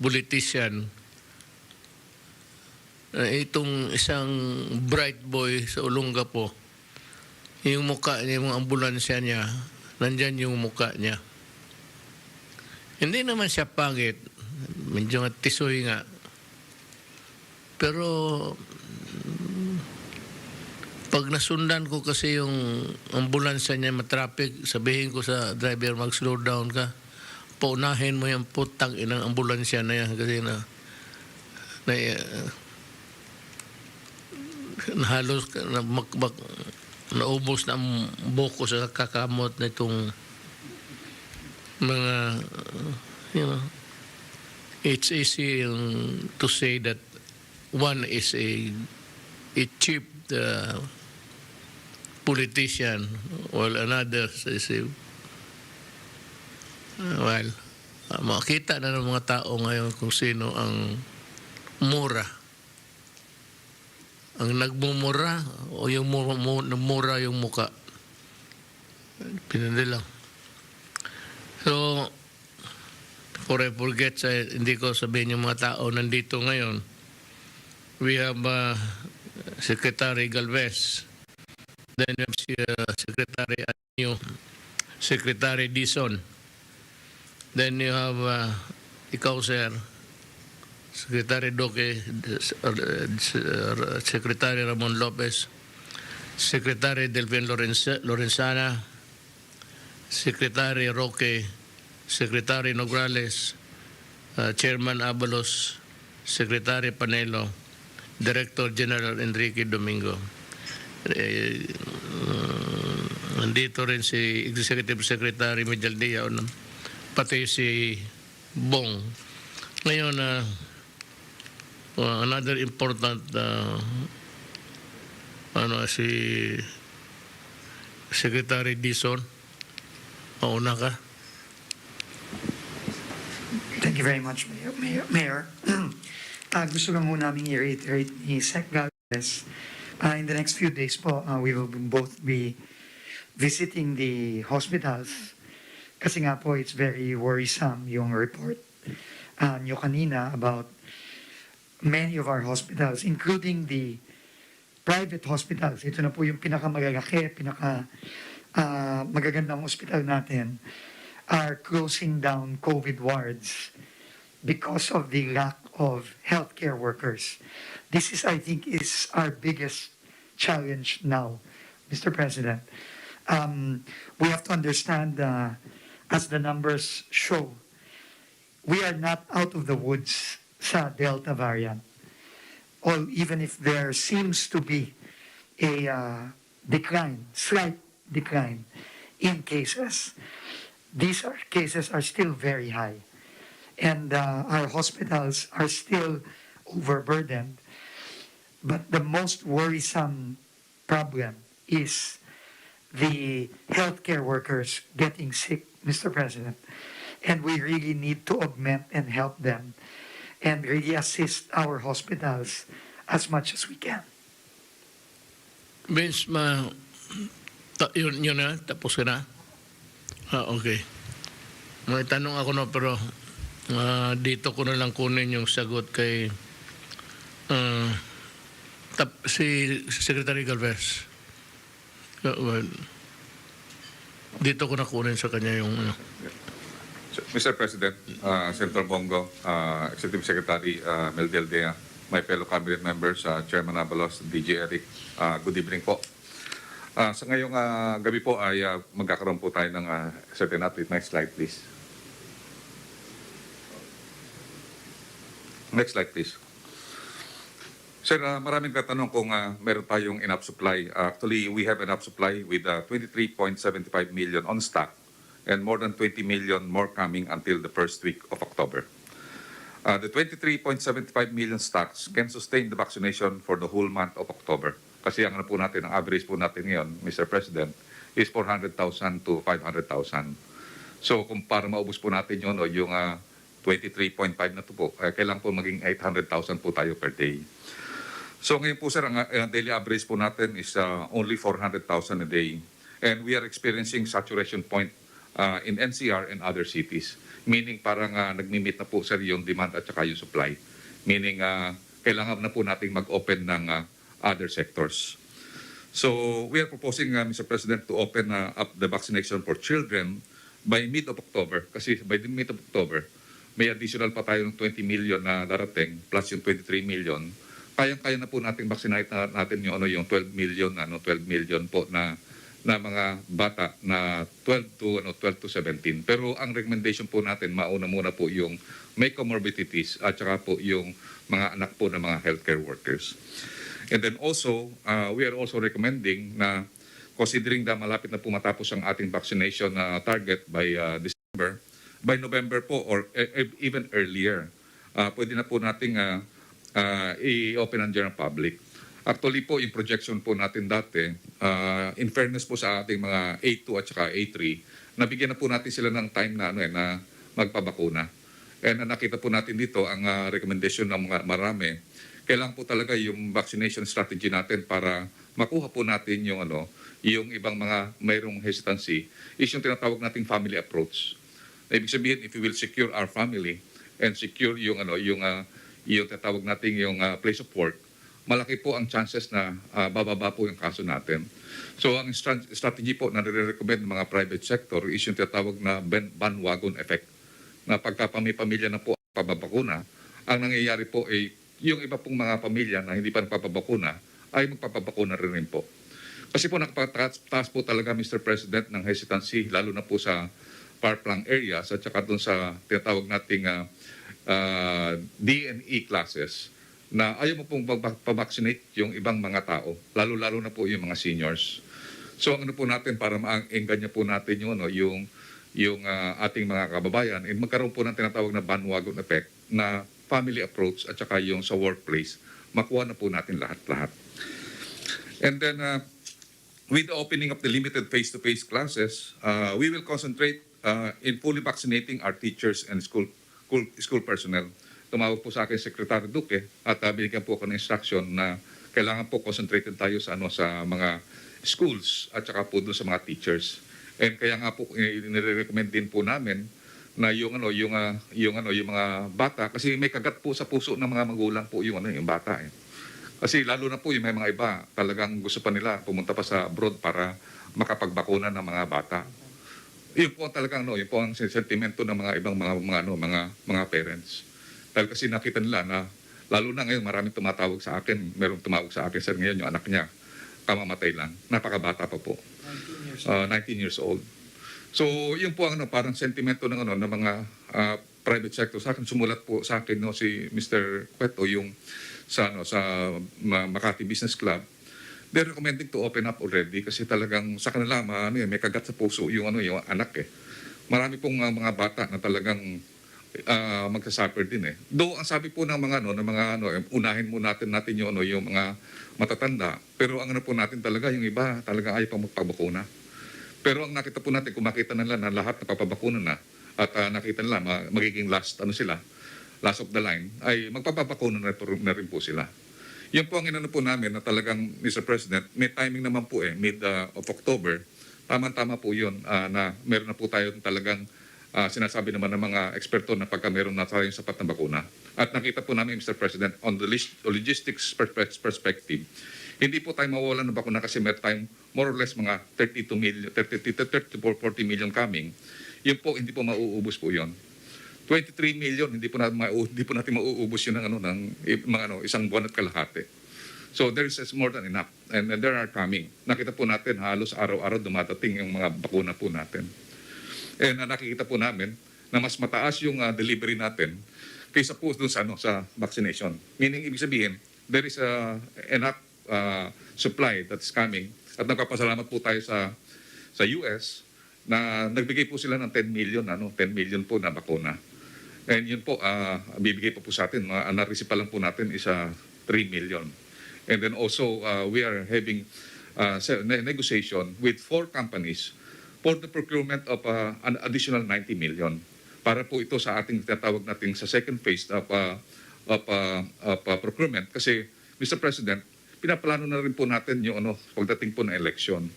politician. Itong isang bright boy sa Olongapo, yung mukha niya, yung ambulansya niya, nandyan yung mukha niya. Hindi naman siya pangit, medyo nga tisoy nga. Pero pag nasundan ko kasi yung ambulansya niya matraffic, sabihin ko sa driver, mag-slow down ka. Paunahin mo yung putang inang ambulansya na yan kasi halos naubos na ang buko sa kakamot na itong mga, it's easy to say that one is a cheap politician while another is a makita na ng mga tao ngayon kung sino ang mura. Ang nagmumura o yung mura yung muka. Pinandi lang. So, before I forget, hindi ko sabihin yung mga tao nandito ngayon. We have Secretary Galvez. Then we have Secretary Anyo, Secretary Dison. Then you have ikaw, sir, Secretary Duque, Secretary Ramon Lopez, Secretary Delvin Lorenzana, Secretary Roque, Secretary Nograles, Chairman Abalos, Secretary Panelo, Director General Enrique Domingo. Nandito rin si Executive Secretary Medialdia, pati si Bong. Ngayon, another important si Secretary Dizon. Mauna ka. Thank you very much, Mayor. Gusto lang ho namin i-reiterate ni Sec. Galvez. In the next few days po, we will both be visiting the hospitals kasi nga po it's very worrisome yung report nyo kanina about many of our hospitals, including the private hospitals. Ito na po yung pinakamalalaki, magagandang hospital natin are closing down COVID wards because of the lack of healthcare workers. This is, I think, is our biggest challenge now, Mr. President. We have to understand, as the numbers show, we are not out of the woods sa Delta variant. Or even if there seems to be a slight decline in cases, these cases are still very high. And our hospitals are still overburdened. But the most worrisome problem is the healthcare workers getting sick, Mr. President. And we really need to augment and help them and really assist our hospitals as much as we can. Vince, yun na, tapos ka na? Okay. May tanong ako na pero dito ko na lang kunin yung sagot kay si Secretary Galvez. Dito ko na kunin sa kanya yung Mr. President, Senator Bongo, Executive Secretary Medialdia, my fellow cabinet members, Chairman Abalos, DJ Eric, good evening po. Sa ngayong gabi po ay magkakaroon po tayo ng certain update. Next slide, please. Next slide, please. Sir, maraming katanong kung meron tayong enough supply. Actually, we have enough supply with 23.75 million on stock and more than 20 million more coming until the first week of October. The 23.75 million stocks can sustain the vaccination for the whole month of October. Kasi ang po natin, ang average po natin ngayon, Mr. President, is 400,000 to 500,000. So kung para maubos po natin yun, yung 23.5 na to po, kailangan po maging 800,000 po tayo per day. So ngayon po sir, ang daily average po natin is only 400,000 a day. And we are experiencing saturation point in NCR and other cities. Meaning parang nagmi-meet na po sir yung demand at saka yung supply. Meaning kailangan na po nating mag-open ng other sectors. So we are proposing, Mr. President, to open up the vaccination for children by mid of October. Kasi by the mid of October, may additional pa tayong 20 million na darating plus yung 23 million. Kayang-kaya na po nating vaccinate natin yung 12 million po na mga bata na 12 to 17. Pero ang recommendation po natin, mauna muna po yung may comorbidities at saka po yung mga anak po ng mga healthcare workers. And then also, we are also recommending na considering na malapit na po matapos ang ating vaccination target by December, by November po or even earlier, pwede na po nating i-open ang general public. Actually po, yung projection po natin dati, in fairness po sa ating mga A2 at saka A3, nabigyan na po natin sila ng time na, na magpabakuna. And nakita po natin dito ang recommendation ng mga marami. Kailangan po talaga yung vaccination strategy natin para makuha po natin yung yung ibang mga mayroong hesitancy is yung tinatawag nating family approach. Ibig sabihin, if we will secure our family and secure yung yung tinatawag nating yung place of work, malaki po ang chances na bababa po yung kaso natin. So ang strategy po na nire-recommend ng mga private sector is yung tinatawag na bandwagon effect. Na pagka pamilya na po ang pababakuna, ang nangyayari po ay yung iba pong mga pamilya na hindi pa nagpapabakuna ay magpapabakuna rin po. Kasi po nakapataas po talaga, Mr. President, ng hesitancy, lalo na po sa far-flung areas at saka doon sa tinatawag nating D&E classes na ayaw mo pong pabaksinate yung ibang mga tao, lalo-lalo na po yung mga seniors. So ang ano po natin para maengganyo po natin yung ating mga kababayan, magkaroon po ng tinatawag na bandwagon effect na family approach at saka yung sa workplace, makuha na po natin lahat-lahat. And then with the opening of the limited face-to-face classes, we will concentrate in fully vaccinating our teachers and school personnel. Tumawag po sa akin Secretary Duque at binigyan po ako ng instruction na kailangan po concentrated tayo sa mga schools at saka po doon sa mga teachers. And kaya nga po nire-recommend din po namin na yung mga bata, kasi may kagat po sa puso ng mga magulang po yung bata eh. Kasi lalo na po yung may mga iba talagang gusto pa nila pumunta pa sa abroad para makapagbakuna ng mga bata. Yun po ang talagang yun po ang sentimento ng mga ibang mga parents. Dahil kasi nakita nila na lalo na ngayon maraming tumatawag sa akin, merong tumawag sa akin sir ngayon yung anak niya kamamatay lang, napakabata pa po. 19 years old. So yun po ang parang sentimento ng mga private sector. Sa akin sumulat po sa akin si Mr. Cueto yung sa Makati Business Club. They're recommending to open up already kasi talagang sa kanila may kagat sa puso yung anak eh. Marami pong mga bata na talagang magsasuffer din eh. Though ang sabi po ng mga unahin mo natin yung mga matatanda, pero ang po natin talaga yung iba talaga ayaw pang magpabakuna. Pero ang nakita po natin kung makita nila na lahat napapabakuna na at nakita nila magiging last of the line, ay magpapabakuna na rin po sila. Yan po ang inano po namin na talagang, Mr. President, may timing naman po mid of October, tama-tama po yun na meron na po tayo talagang sinasabi naman ng mga eksperto na pagka meron na tayong sapat na bakuna. At nakita po namin, Mr. President, on the logistics perspective, hindi po tayo mawawalan ng bakuna kasi meron tayong more or less mga 30 to 40 million coming. Yun po, hindi po mauubos po yun. 23 million, hindi po natin mauubos yun ng isang buwan at kalahati. So there is more than enough and there are coming. Nakita po natin halos araw-araw dumadating yung mga bakuna po natin. And nakikita po namin na mas mataas yung delivery natin kaysa po dun sa vaccination. Meaning, ibig sabihin, there is enough supply that's coming. At nagpapasalamat po tayo sa US na nagbigay po sila ng 10 million po na bakuna. And yun po, bibigay po sa atin, na-receive pa lang po natin is 3 million. And then also, we are having negotiation with 4 companies for the procurement of an additional 90 million. Para po ito sa ating tinatawag natin sa second phase of procurement. Kasi, Mr. President, pinaplano na rin po natin yung pagdating po ng election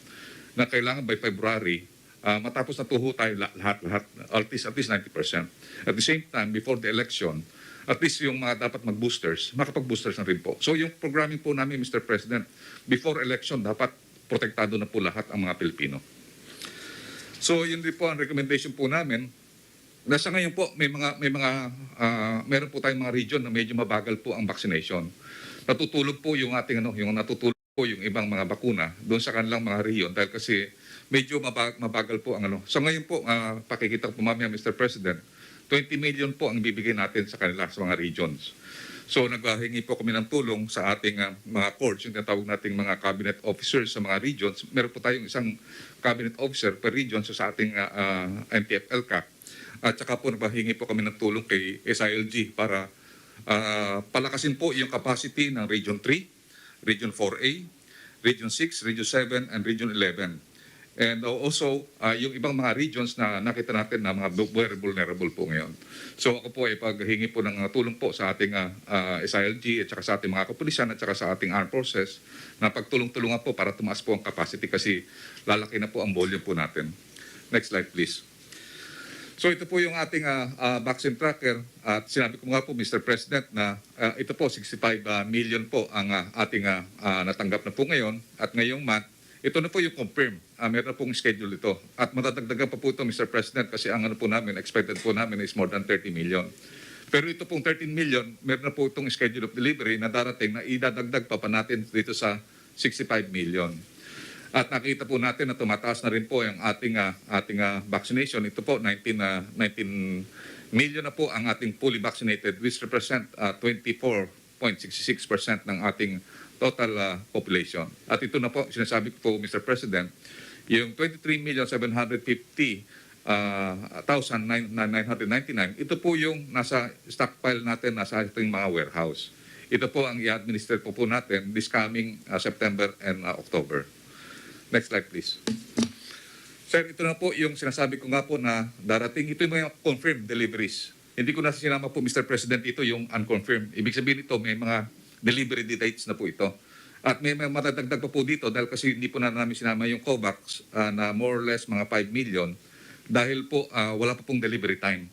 na kailangan by February, matapos na tuho tayo lahat, at least 90%. At the same time, before the election, at least yung mga dapat mag-boosters, makapag-boosters na rin po. So yung programming po namin, Mr. President, before election, dapat protektado na po lahat ang mga Pilipino. So yun din po ang recommendation po namin. Nasa ngayon po, meron po tayong mga region na medyo mabagal po ang vaccination. Natutulog po yung ating yung ibang mga bakuna doon sa kanilang mga region dahil kasi medyo mabagal po ang So ngayon po, pakikita po mamaya, Mr. President, 20 million po ang bibigay natin sa kanila sa mga regions. So naghahingi po kami ng tulong sa ating mga courts, yung tinatawag nating mga cabinet officers sa mga regions. Meron po tayong isang cabinet officer per region sa ating NTF-LCAC. At saka po naghahingi po kami ng tulong kay SILG para palakasin po yung capacity ng Region 3, Region 4A, Region 6, Region 7, and Region 11. And also, yung ibang mga regions na nakita natin na mga vulnerable po ngayon. So ako po ay paghingi po ng tulong po sa ating SILG at saka sa ating mga kapulisan at saka sa ating armed forces na pagtulong-tulungan po para tumaas po ang capacity kasi lalaki na po ang volume po natin. Next slide please. So ito po yung ating vaccine tracker at sinabi ko nga po Mr. President na ito po 65 million po ang ating natanggap na po ngayon at ngayong month ito na po yung confirm. Meron na pong schedule ito. At matadagdagan pa po ito, Mr. President, kasi ang po namin, expected po namin is more than 30 million. Pero ito pong 13 million, meron na po itong schedule of delivery na darating na idadagdag pa natin dito sa 65 million. At nakita po natin na tumataas na rin po yung ating vaccination. Ito po, 19 million na po ang ating fully vaccinated, which represent 24.66% ng ating population. At ito na po, sinasabi ko po, Mr. President, yung 23,750,999, ito po yung nasa stockpile natin, nasa ating mga warehouse. Ito po ang i-administer po natin this coming September and October. Next slide, please. Sir, ito na po yung sinasabi ko nga po na darating. Ito yung mga confirmed deliveries. Hindi ko na sinama po, Mr. President, ito yung unconfirmed. Ibig sabihin ito, may mga delivery dates na po ito. At may matadagdag pa po dito dahil kasi hindi po na namin sinama yung COVAX na more or less mga 5 million dahil po wala pa pong delivery time.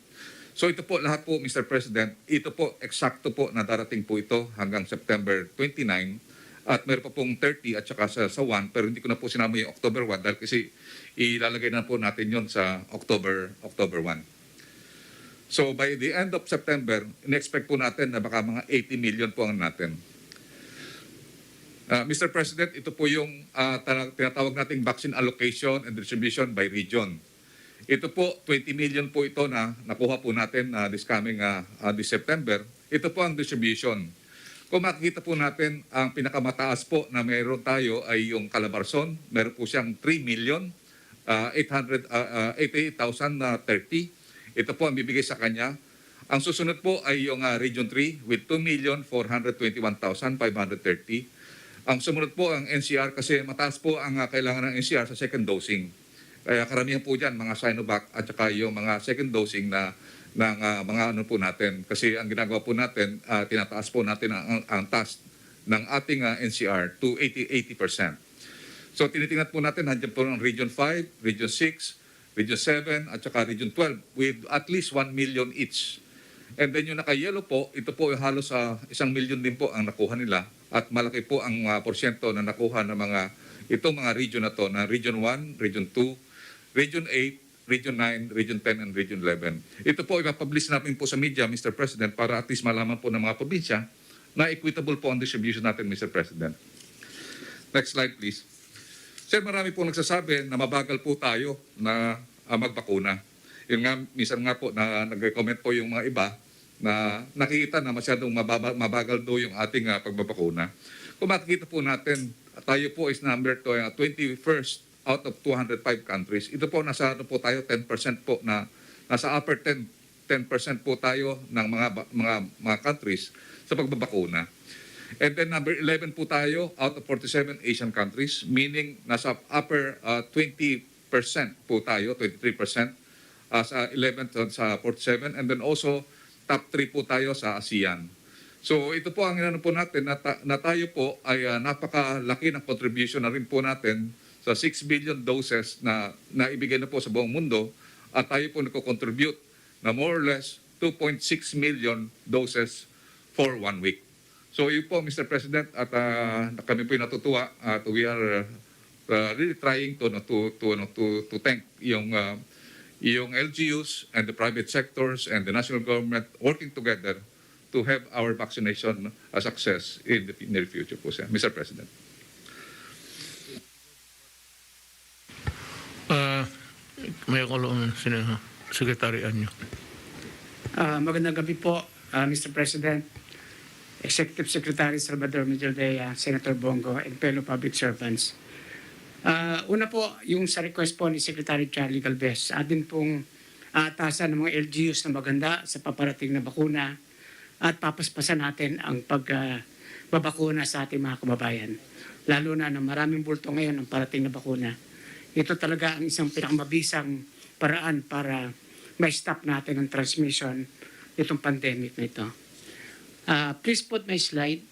So ito po lahat po, Mr. President, ito po eksakto po na darating po ito hanggang September 29 at meron pa pong 30 at saka sa 1 pero hindi ko na po sinama yung October 1 dahil kasi ilalagay na po natin yon sa October 1. So by the end of September, in-expect po natin na baka mga 80 million po ang natin. Mr. President, ito po yung tinatawag nating vaccine allocation and distribution by region. Ito po, 20 million po ito na nakuha po natin this coming this September. Ito po ang distribution. Kung makikita po natin, ang pinakamataas po na mayroon tayo ay yung Calabarzon. Meron po siyang 3,88,030. Ito po ang bibigay sa kanya. Ang susunod po ay yung Region 3 with 2,421,530. Ang sumunod po ang NCR kasi mataas po ang kailangan ng NCR sa second dosing. Kaya karamihan po dyan mga Sinovac at saka yung mga second dosing na ng mga ano po natin. Kasi ang ginagawa po natin, tinataas po natin ang task ng ating NCR to 80%. So tinitingnan po natin, nandiyan po ng Region 5, Region 6, Region 7 at saka Region 12 with at least 1 million each. And then yung naka-yellow po, ito po halos 1 million din po ang nakuha nila at malaki po ang porsyento na nakuha ng itong mga region na to na Region 1, Region 2, Region 8, Region 9, Region 10, and Region 11. Ito po, ipapublish natin po sa media, Mr. President, para at least malaman po ng mga probinsya na equitable po ang distribution natin, Mr. President. Next slide, please. Sir, marami po nagsasabi na mabagal po tayo na magbakuna. Yun nga, minsan nga po na nag-comment po yung mga iba na nakikita na masyadong mabagal do yung ating pagbabakuna. Kung makikita po natin, tayo po is number 21st out of 205 countries. Ito po, nasa ano po tayo, 10% po na, nasa upper 10% po tayo ng mga countries sa pagbabakuna. And then number 11 po tayo out of 47 Asian countries, meaning nasa upper 20% po tayo, 23%, sa 11 sa 47, and then also top 3 po tayo sa ASEAN. So ito po ang inano po natin na tayo po ay napakalaki ng contribution na rin po natin sa 6 billion doses na ibigay na po sa buong mundo at tayo po nagko-contribute na more or less 2.6 million doses for 1 week. So yun po, Mr. President, at kami po yung natutuwa at we are really trying to thank yung LGUs and the private sectors and the national government working together to have our vaccination a success in the near future po, sir. Mr. President. May kulong sekretarian nyo. Magandang gabi po, Mr. President, Executive Secretary Salvador Medjaldea, Senator Bongo, and fellow public servants. Una po, yung sa request po ni Secretary Charlie Galvez, atin pong aatasan ng mga LGUs na maganda sa paparating na bakuna at papaspasan natin ang pagbabakuna sa ating mga kababayan. Lalo na maraming bulto ngayon ang parating na bakuna. Ito talaga ang isang pinakamabisang paraan para ma-stop natin ang transmission nitong pandemic na ito. Please put my slide.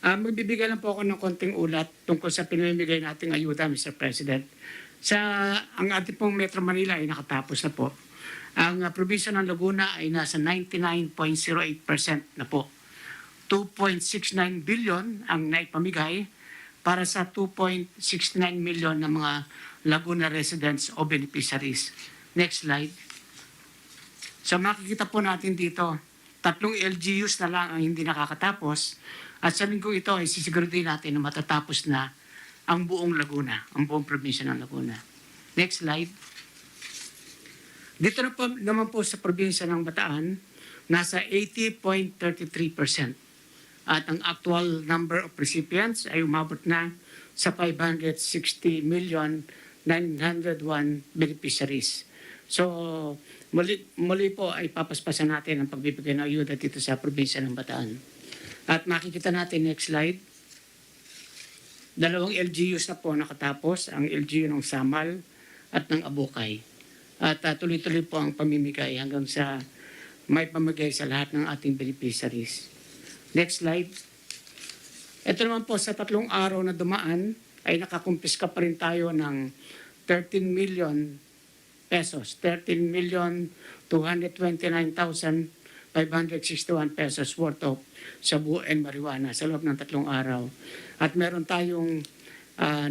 Magbibigay lang po ako ng konting ulat tungkol sa pinamimigay nating ayuda, Mr. President. Ang ating pong Metro Manila ay nakatapos na po. Ang probinsya ng Laguna ay nasa 99.08% na po. 2.69 billion ang naipamigay para sa 2.69 million ng mga Laguna residents o beneficiaries. Next slide. So makikita po natin dito, 3 LGUs na lang ang hindi nakakatapos at sa linggo ito ay sisiguraduhin natin na matatapos na ang buong Laguna, ang buong probinsya ng Laguna. Next slide. Dito na po, naman po sa probinsya ng Bataan, nasa 80.33% At ang actual number of recipients ay umabot na sa 560,901 beneficiaries. So, muli po ay papaspasan natin ang pagbibigay ng ayuda dito sa probinsya ng Bataan. At makikita natin, next slide, 2 LGUs na po nakatapos, ang LGU ng Samal at ng Abukay. At tuloy-tuloy po ang pamimigay hanggang sa may pamigay sa lahat ng ating beneficiaries. Next slide. Ito naman po sa 3 araw na dumaan ay nakakumpiska pa rin tayo ng 13 million pesos. 13,229,561 pesos worth of shabu and marijuana sa loob ng 3 araw. At meron tayong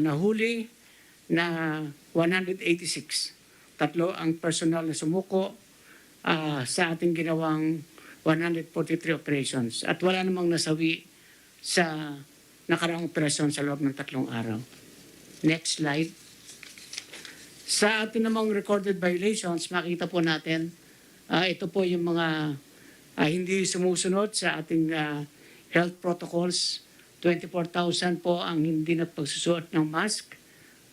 nahuli na 186. 3 ang personal na sumuko sa ating ginawang 143 operations. At wala namang nasawi sa nakaraang operasyon sa loob ng 3 araw. Next slide. Sa ating namang recorded violations, makita po natin, ito po yung mga hindi sumusunod sa ating health protocols. 24,000 po ang hindi nagpagsusuot ng mask.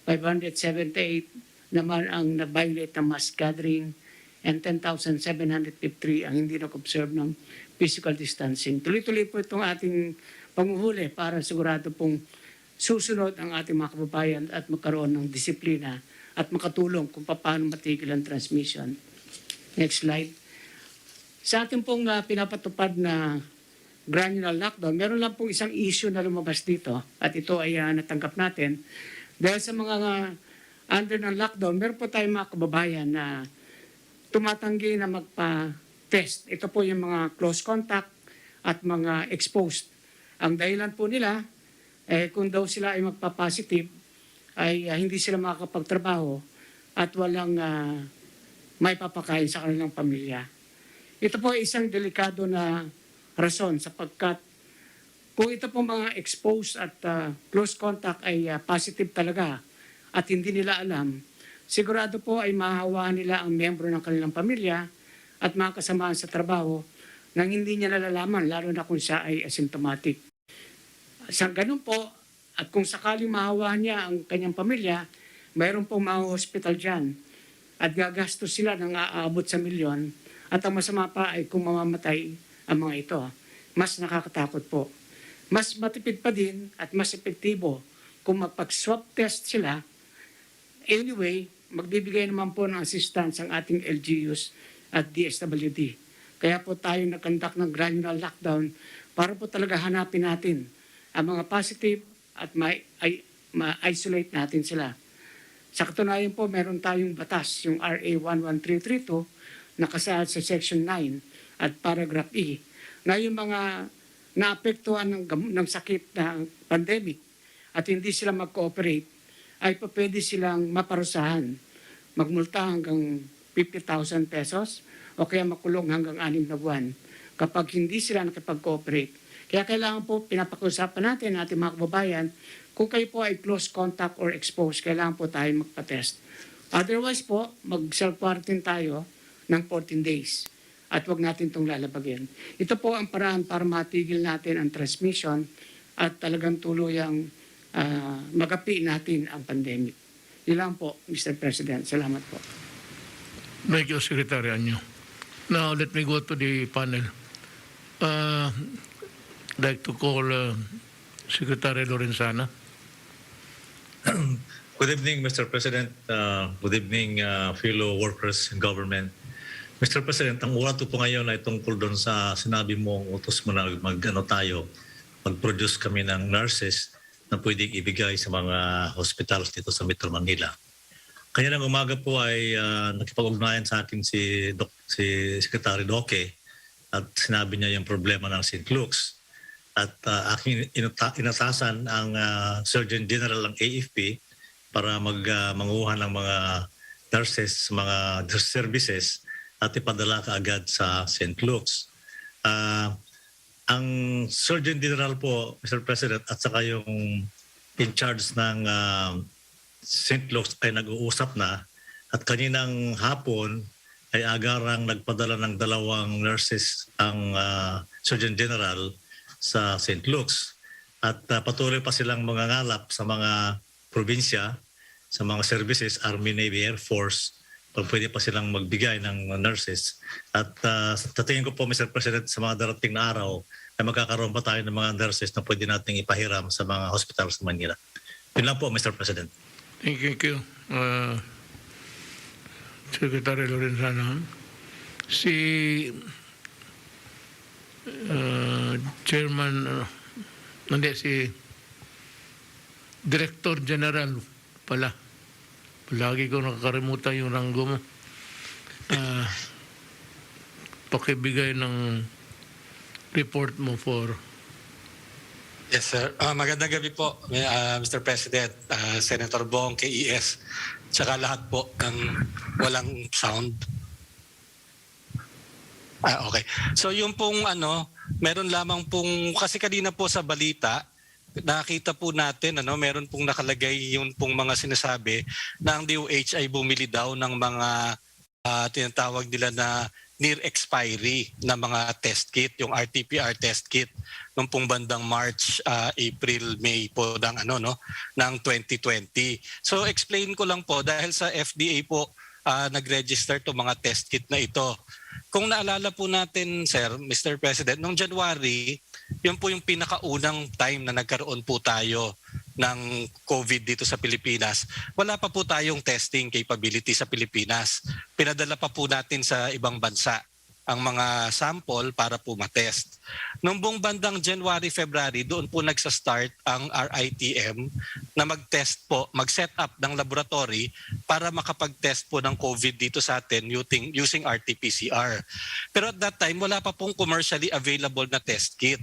578 naman ang na-violate ng mass gathering, and 10,753 ang hindi nag-observe ng physical distancing. Tuloy-tuloy po itong ating panguhuli para sigurado pong susunod ang ating mga kababayan at magkaroon ng disiplina at makatulong kung paano matigil ang transmission. Next slide. Sa ating pong pinapatupad na granular lockdown, meron lang pong isang issue na lumabas dito at ito ay natanggap natin. Dahil sa mga under ng lockdown, meron po tayong mga kababayan na tumatanggi na magpa-test. Ito po yung mga close contact at mga exposed. Ang dahilan po nila, kung daw sila ay magpa-positive, ay hindi sila makakapagtrabaho at walang may papakain sa kanilang pamilya. Ito po ay isang delikado na rason sapagkat kung ito po mga exposed at close contact ay positive talaga at hindi nila alam, sigurado po ay mahahawaan nila ang miyembro ng kanilang pamilya at mga kasamaan sa trabaho nang hindi niya nalalaman, lalo na kung siya ay asymptomatic. Sa ganun po, at kung sakaling mahawaan niya ang kanyang pamilya, mayroon pong mga hospital dyan at gagastos sila ng aabot sa milyon at ang masama pa ay kung mamamatay ang mga ito. Mas nakakatakot po. Mas matipid pa din at mas epektibo kung magpag-swab test sila. Anyway, magbibigay naman po ng assistance ang ating LGUs at DSWD. Kaya po tayo nag-conduct ng granular lockdown para po talaga hanapin natin ang mga positive at ma-isolate natin sila. Sa katunayan po, meron tayong batas, yung RA 11332, nakasaad sa Section 9 at Paragraph E, na yung mga naapektuhan ng sakit na pandemic at hindi sila mag-cooperate, ay pa pwede silang maparusahan, magmulta hanggang 50,000 pesos o kaya makulong hanggang 6 na buwan kapag hindi sila nakipag-cooperate. Kaya kailangan po pinapakiusapan natin ating mga kababayan, kung kayo po ay close contact or exposed, kailangan po tayo magpa-test. Otherwise po, mag-self-quarantine tayo ng 14 days at wag natin itong lalabagin. Ito po ang paraan para matigil natin ang transmission at talagang tuluyang magapi natin ang pandemic. Yun lang po, Mr. President. Salamat po. Thank you, Secretary Anyo. Now, let me go to the panel. I'd like to call Secretary Lorenzana. Good evening, Mr. President. Good evening, fellow workers in government. Mr. President, ang ulat po ngayon ay tungkol doon sa sinabi mo, utos mo na mag-produce kami ng nurses na pwedeng ibigay sa mga hospitals dito sa Metro Manila. Kaya ng umaga po ay nakipag-ugnayan sa akin si Secretary Doke at sinabi niya yung problema ng St. Luke's. At aking inatasan ang Surgeon General ng AFP para manguha ng mga nurses, mga services at ipadala kaagad sa St. Luke's. Ang Surgeon General po, Mr. President, at saka yung in charge ng St. Luke's ay nag-uusap na at kaninang hapon ay agarang nagpadala ng 2 nurses ang Surgeon General sa St. Luke's. At patuloy pa silang mangangalap sa mga probinsya, sa mga services, Army, Navy, Air Force, pag pwede pa silang magbigay ng nurses. At sa tingin ko po, Mr. President, sa mga darating na araw, ay magkakaroon pa tayo ng mga nurses na pwede nating ipahiram sa mga hospital sa Manila. Yun lang po, Mr. President. Thank you. Secretary Lorenzana. Si Chairman, si Director General pala. Lagi ko nakakarimutan yung ranggo mo. Pakibigay ng report mo for... Yes, sir. Magandang gabi po, Mr. President, Senator Bong, KES, tsaka lahat po ng walang sound. Okay. So yung pong meron lamang pong, kasi kanina po sa balita, nakita po natin, meron pong nakalagay yung pong mga sinasabi na ang DOH ay bumili daw ng mga tinatawag nila na near expiry na mga test kit, yung RT-PCR test kit nung pong bandang March, April, May po ng 2020. So explain ko lang po dahil sa FDA po nag-register to mga test kit na ito. Kung naalala po natin, Sir, Mr. President, noong January, yun po yung pinakaunang time na nagkaroon po tayo ng COVID dito sa Pilipinas. Wala pa po tayong testing capability sa Pilipinas. Pinadala pa po natin sa ibang bansa ang mga sample para po matest. Noong buong bandang January, February, doon po nagsa-start ang RITM na mag-test po, mag-set up ng laboratory para makapag-test po ng COVID dito sa atin using RT-PCR. Pero at that time, wala pa pong commercially available na test kit.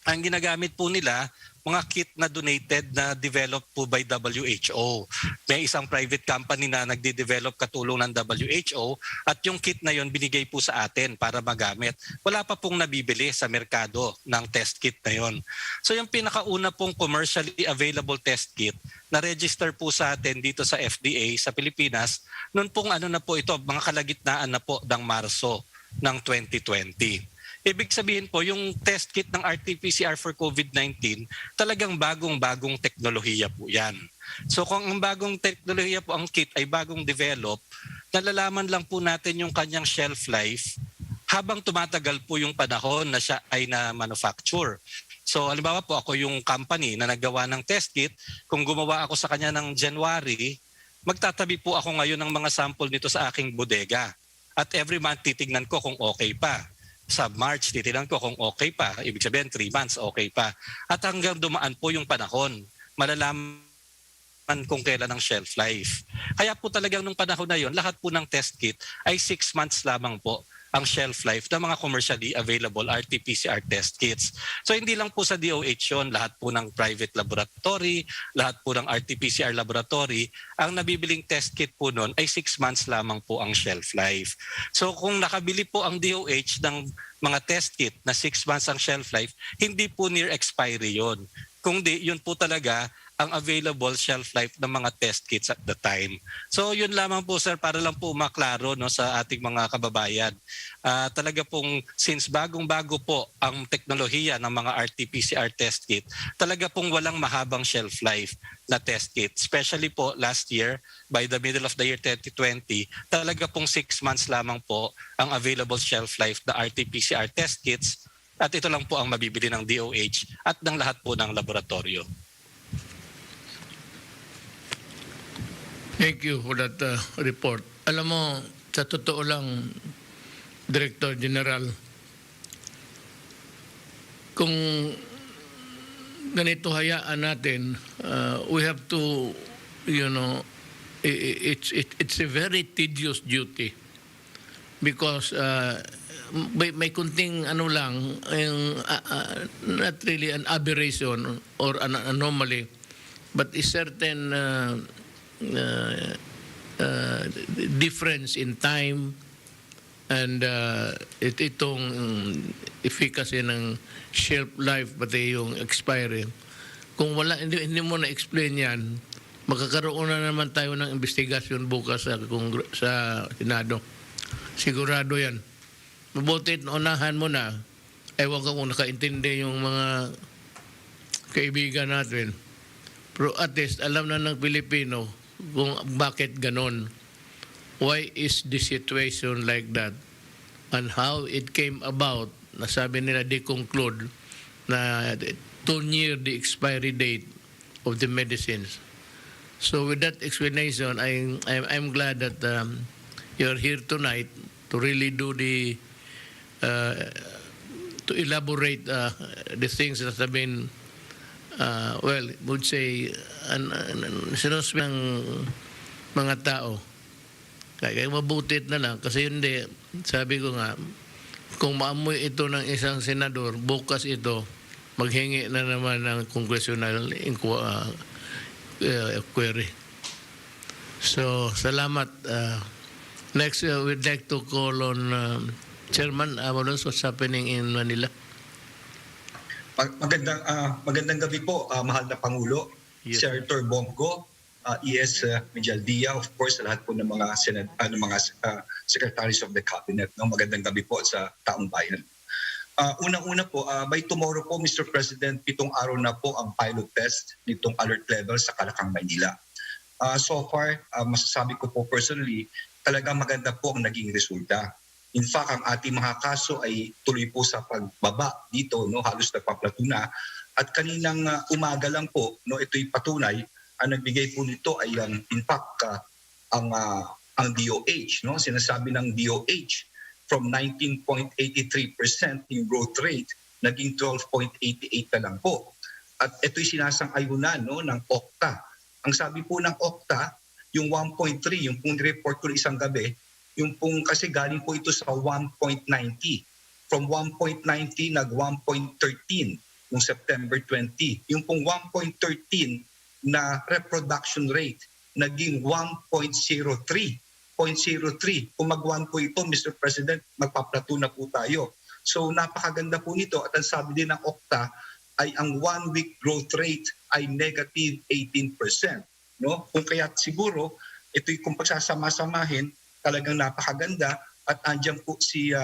Ang ginagamit po nila, mga kit na donated na developed po by WHO. May isang private company na nagde-develop katulong ng WHO at yung kit na yon binigay po sa atin para magamit. Wala pa pong nabibili sa merkado ng test kit na yon. So yung pinakauna pong commercially available test kit na register po sa atin dito sa FDA sa Pilipinas, noon pong na po ito, mga kalagitnaan na po ng Marso ng 2020. Ibig sabihin po, yung test kit ng RT-PCR for COVID-19, talagang bagong-bagong teknolohiya po yan. So kung ang bagong teknolohiya po ang kit ay bagong develop, nalalaman lang po natin yung kanyang shelf life habang tumatagal po yung panahon na siya ay na-manufacture. So halimbawa po ako yung company na naggawa ng test kit, kung gumawa ako sa kanya ng January, magtatabi po ako ngayon ng mga sample nito sa aking bodega. At every month titignan ko kung okay pa. Sa March, titignan ko kung okay pa. Ibig sabihin, 3 months, okay pa. At hanggang dumaan po yung panahon, malalaman kung kailan ang shelf life. Kaya po talagang nung panahon na yon, lahat po ng test kit ay 6 months lamang po ang shelf life ng mga commercially available RT-PCR test kits. So hindi lang po sa DOH yun, lahat po ng private laboratory, lahat po ng RT-PCR laboratory, ang nabibiling test kit po nun ay 6 months lamang po ang shelf life. So kung nakabili po ang DOH ng mga test kit na 6 months ang shelf life, hindi po near expiry yun. Kung di, yun po talaga ang available shelf life ng mga test kits at the time. So yun lamang po sir, para lang po maklaro sa ating mga kababayan. Talaga pong since bagong-bago po ang teknolohiya ng mga RT-PCR test kit, talaga pong walang mahabang shelf life na test kit. Especially po last year, by the middle of the year 2020, talaga pong 6 months lamang po ang available shelf life na RT-PCR test kits at ito lang po ang mabibili ng DOH at ng lahat po ng laboratorio. Thank you for that report. Alam mo, sa totoo lang, Director General, kung ganito hayaan natin, we have to, it's a very tedious duty because may kunting not really an aberration or an anomaly, but a certain difference in time and itong efficacy ng shelf life pati yung expiry. Kung hindi mo na-explain yan, magkakaroon na naman tayo ng investigasyon bukas sa Senado. Sigurado yan. Mabuti unahan mo na ewan ko kung nakaintindi yung mga kaibigan natin. Pero at least alam na ng Pilipino kung bakit ganon. Why is the situation like that? And how it came about, nasabi nila they conclude na too near the expiry date of the medicines. So with that explanation, I'm glad that you're here tonight to really do the to elaborate the things that have been would say sinuspe ng mga tao. Kaya mabutit na lang kasi hindi, sabi ko nga, kung maamoy ito ng isang senador, bukas ito maghingi na naman ng congressional query. So, salamat. Next, we'd like to call on Chairman Avalos, what's happening in Manila. Magandang gabi po, mahal na Pangulo, Yes, Senator Bongo, ES Medialdia, of course, lahat po ng mga secretaries of the cabinet. No? Magandang gabi po sa taong bayan. Unang-una po, by tomorrow po, Mr. President, 7 araw na po ang pilot test nitong alert level sa Calacang, Maynila. So far, masasabi ko po personally, talagang maganda po ang naging resulta. In fact, ang ating mga kaso ay tuloy po sa pagbaba dito, no, halos nagpaplato na. At kaninang umaga lang po, no, ito'y patunay, ang nagbigay po nito ay in fact ang DOH, no, sinasabi ng DOH from 19.83% in growth rate naging 12.88 na lang po. At ito'y sinasang-ayunan, no, ng OCTA. Ang sabi po ng OCTA, yung 1.3, yung pong report ko isang gabi, yung pong kasi galing po ito sa 1.90. From 1.90 nag 1.13 noong September 20. Yung pong 1.13 na reproduction rate naging 1.03. 0.03. Kung mag-1 po ito, Mr. President, magpaplato na po tayo. So napakaganda po nito at ang sabi din ng OCTA ay ang 1-week growth rate ay negative 18%. No? Kung kaya siguro, ito'y kung pagsasama-samahin, talagang napakaganda at andyan po si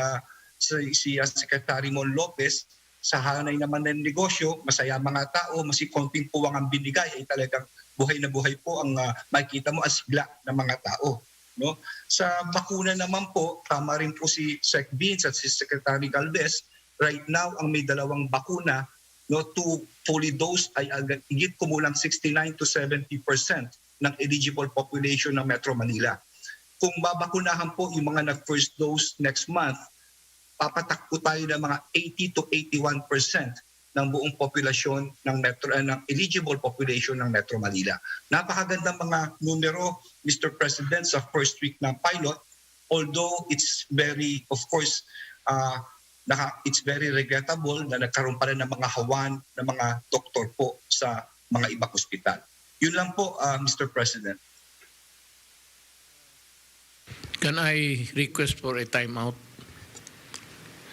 Secretary Mon Lopez sa hanay naman ng negosyo, masaya mga tao, masi konting puwang ang binigay ay talagang buhay na buhay po ang makikita mo as sigla ng mga tao. No? Sa bakuna naman po, tama rin po si Sec Vince at si Secretary Galvez, right now ang may 2 bakuna, no, 2 fully dosed ay higit kumulang 69 to 70% ng eligible population ng Metro Manila. Kung babakunahan po yung mga nag-first dose next month, papatakbo tayo ng mga 80 to 81% ng buong populasyon ng ng eligible population ng Metro Manila. Napakagandang mga numero, Mr. President, sa first week ng pilot, although it's very, of course, it's very regrettable na nagkaroon pa rin ng mga hawan ng mga doktor po sa mga ibang ospital. Yun lang po, Mr. President. Can I request for a timeout?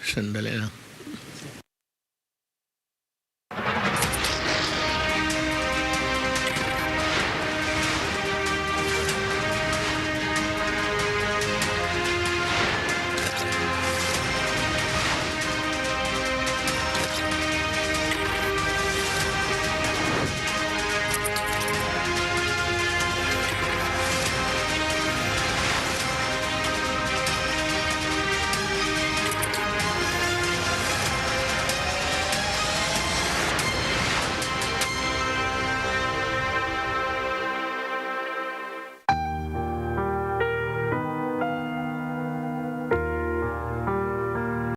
Sandali lang.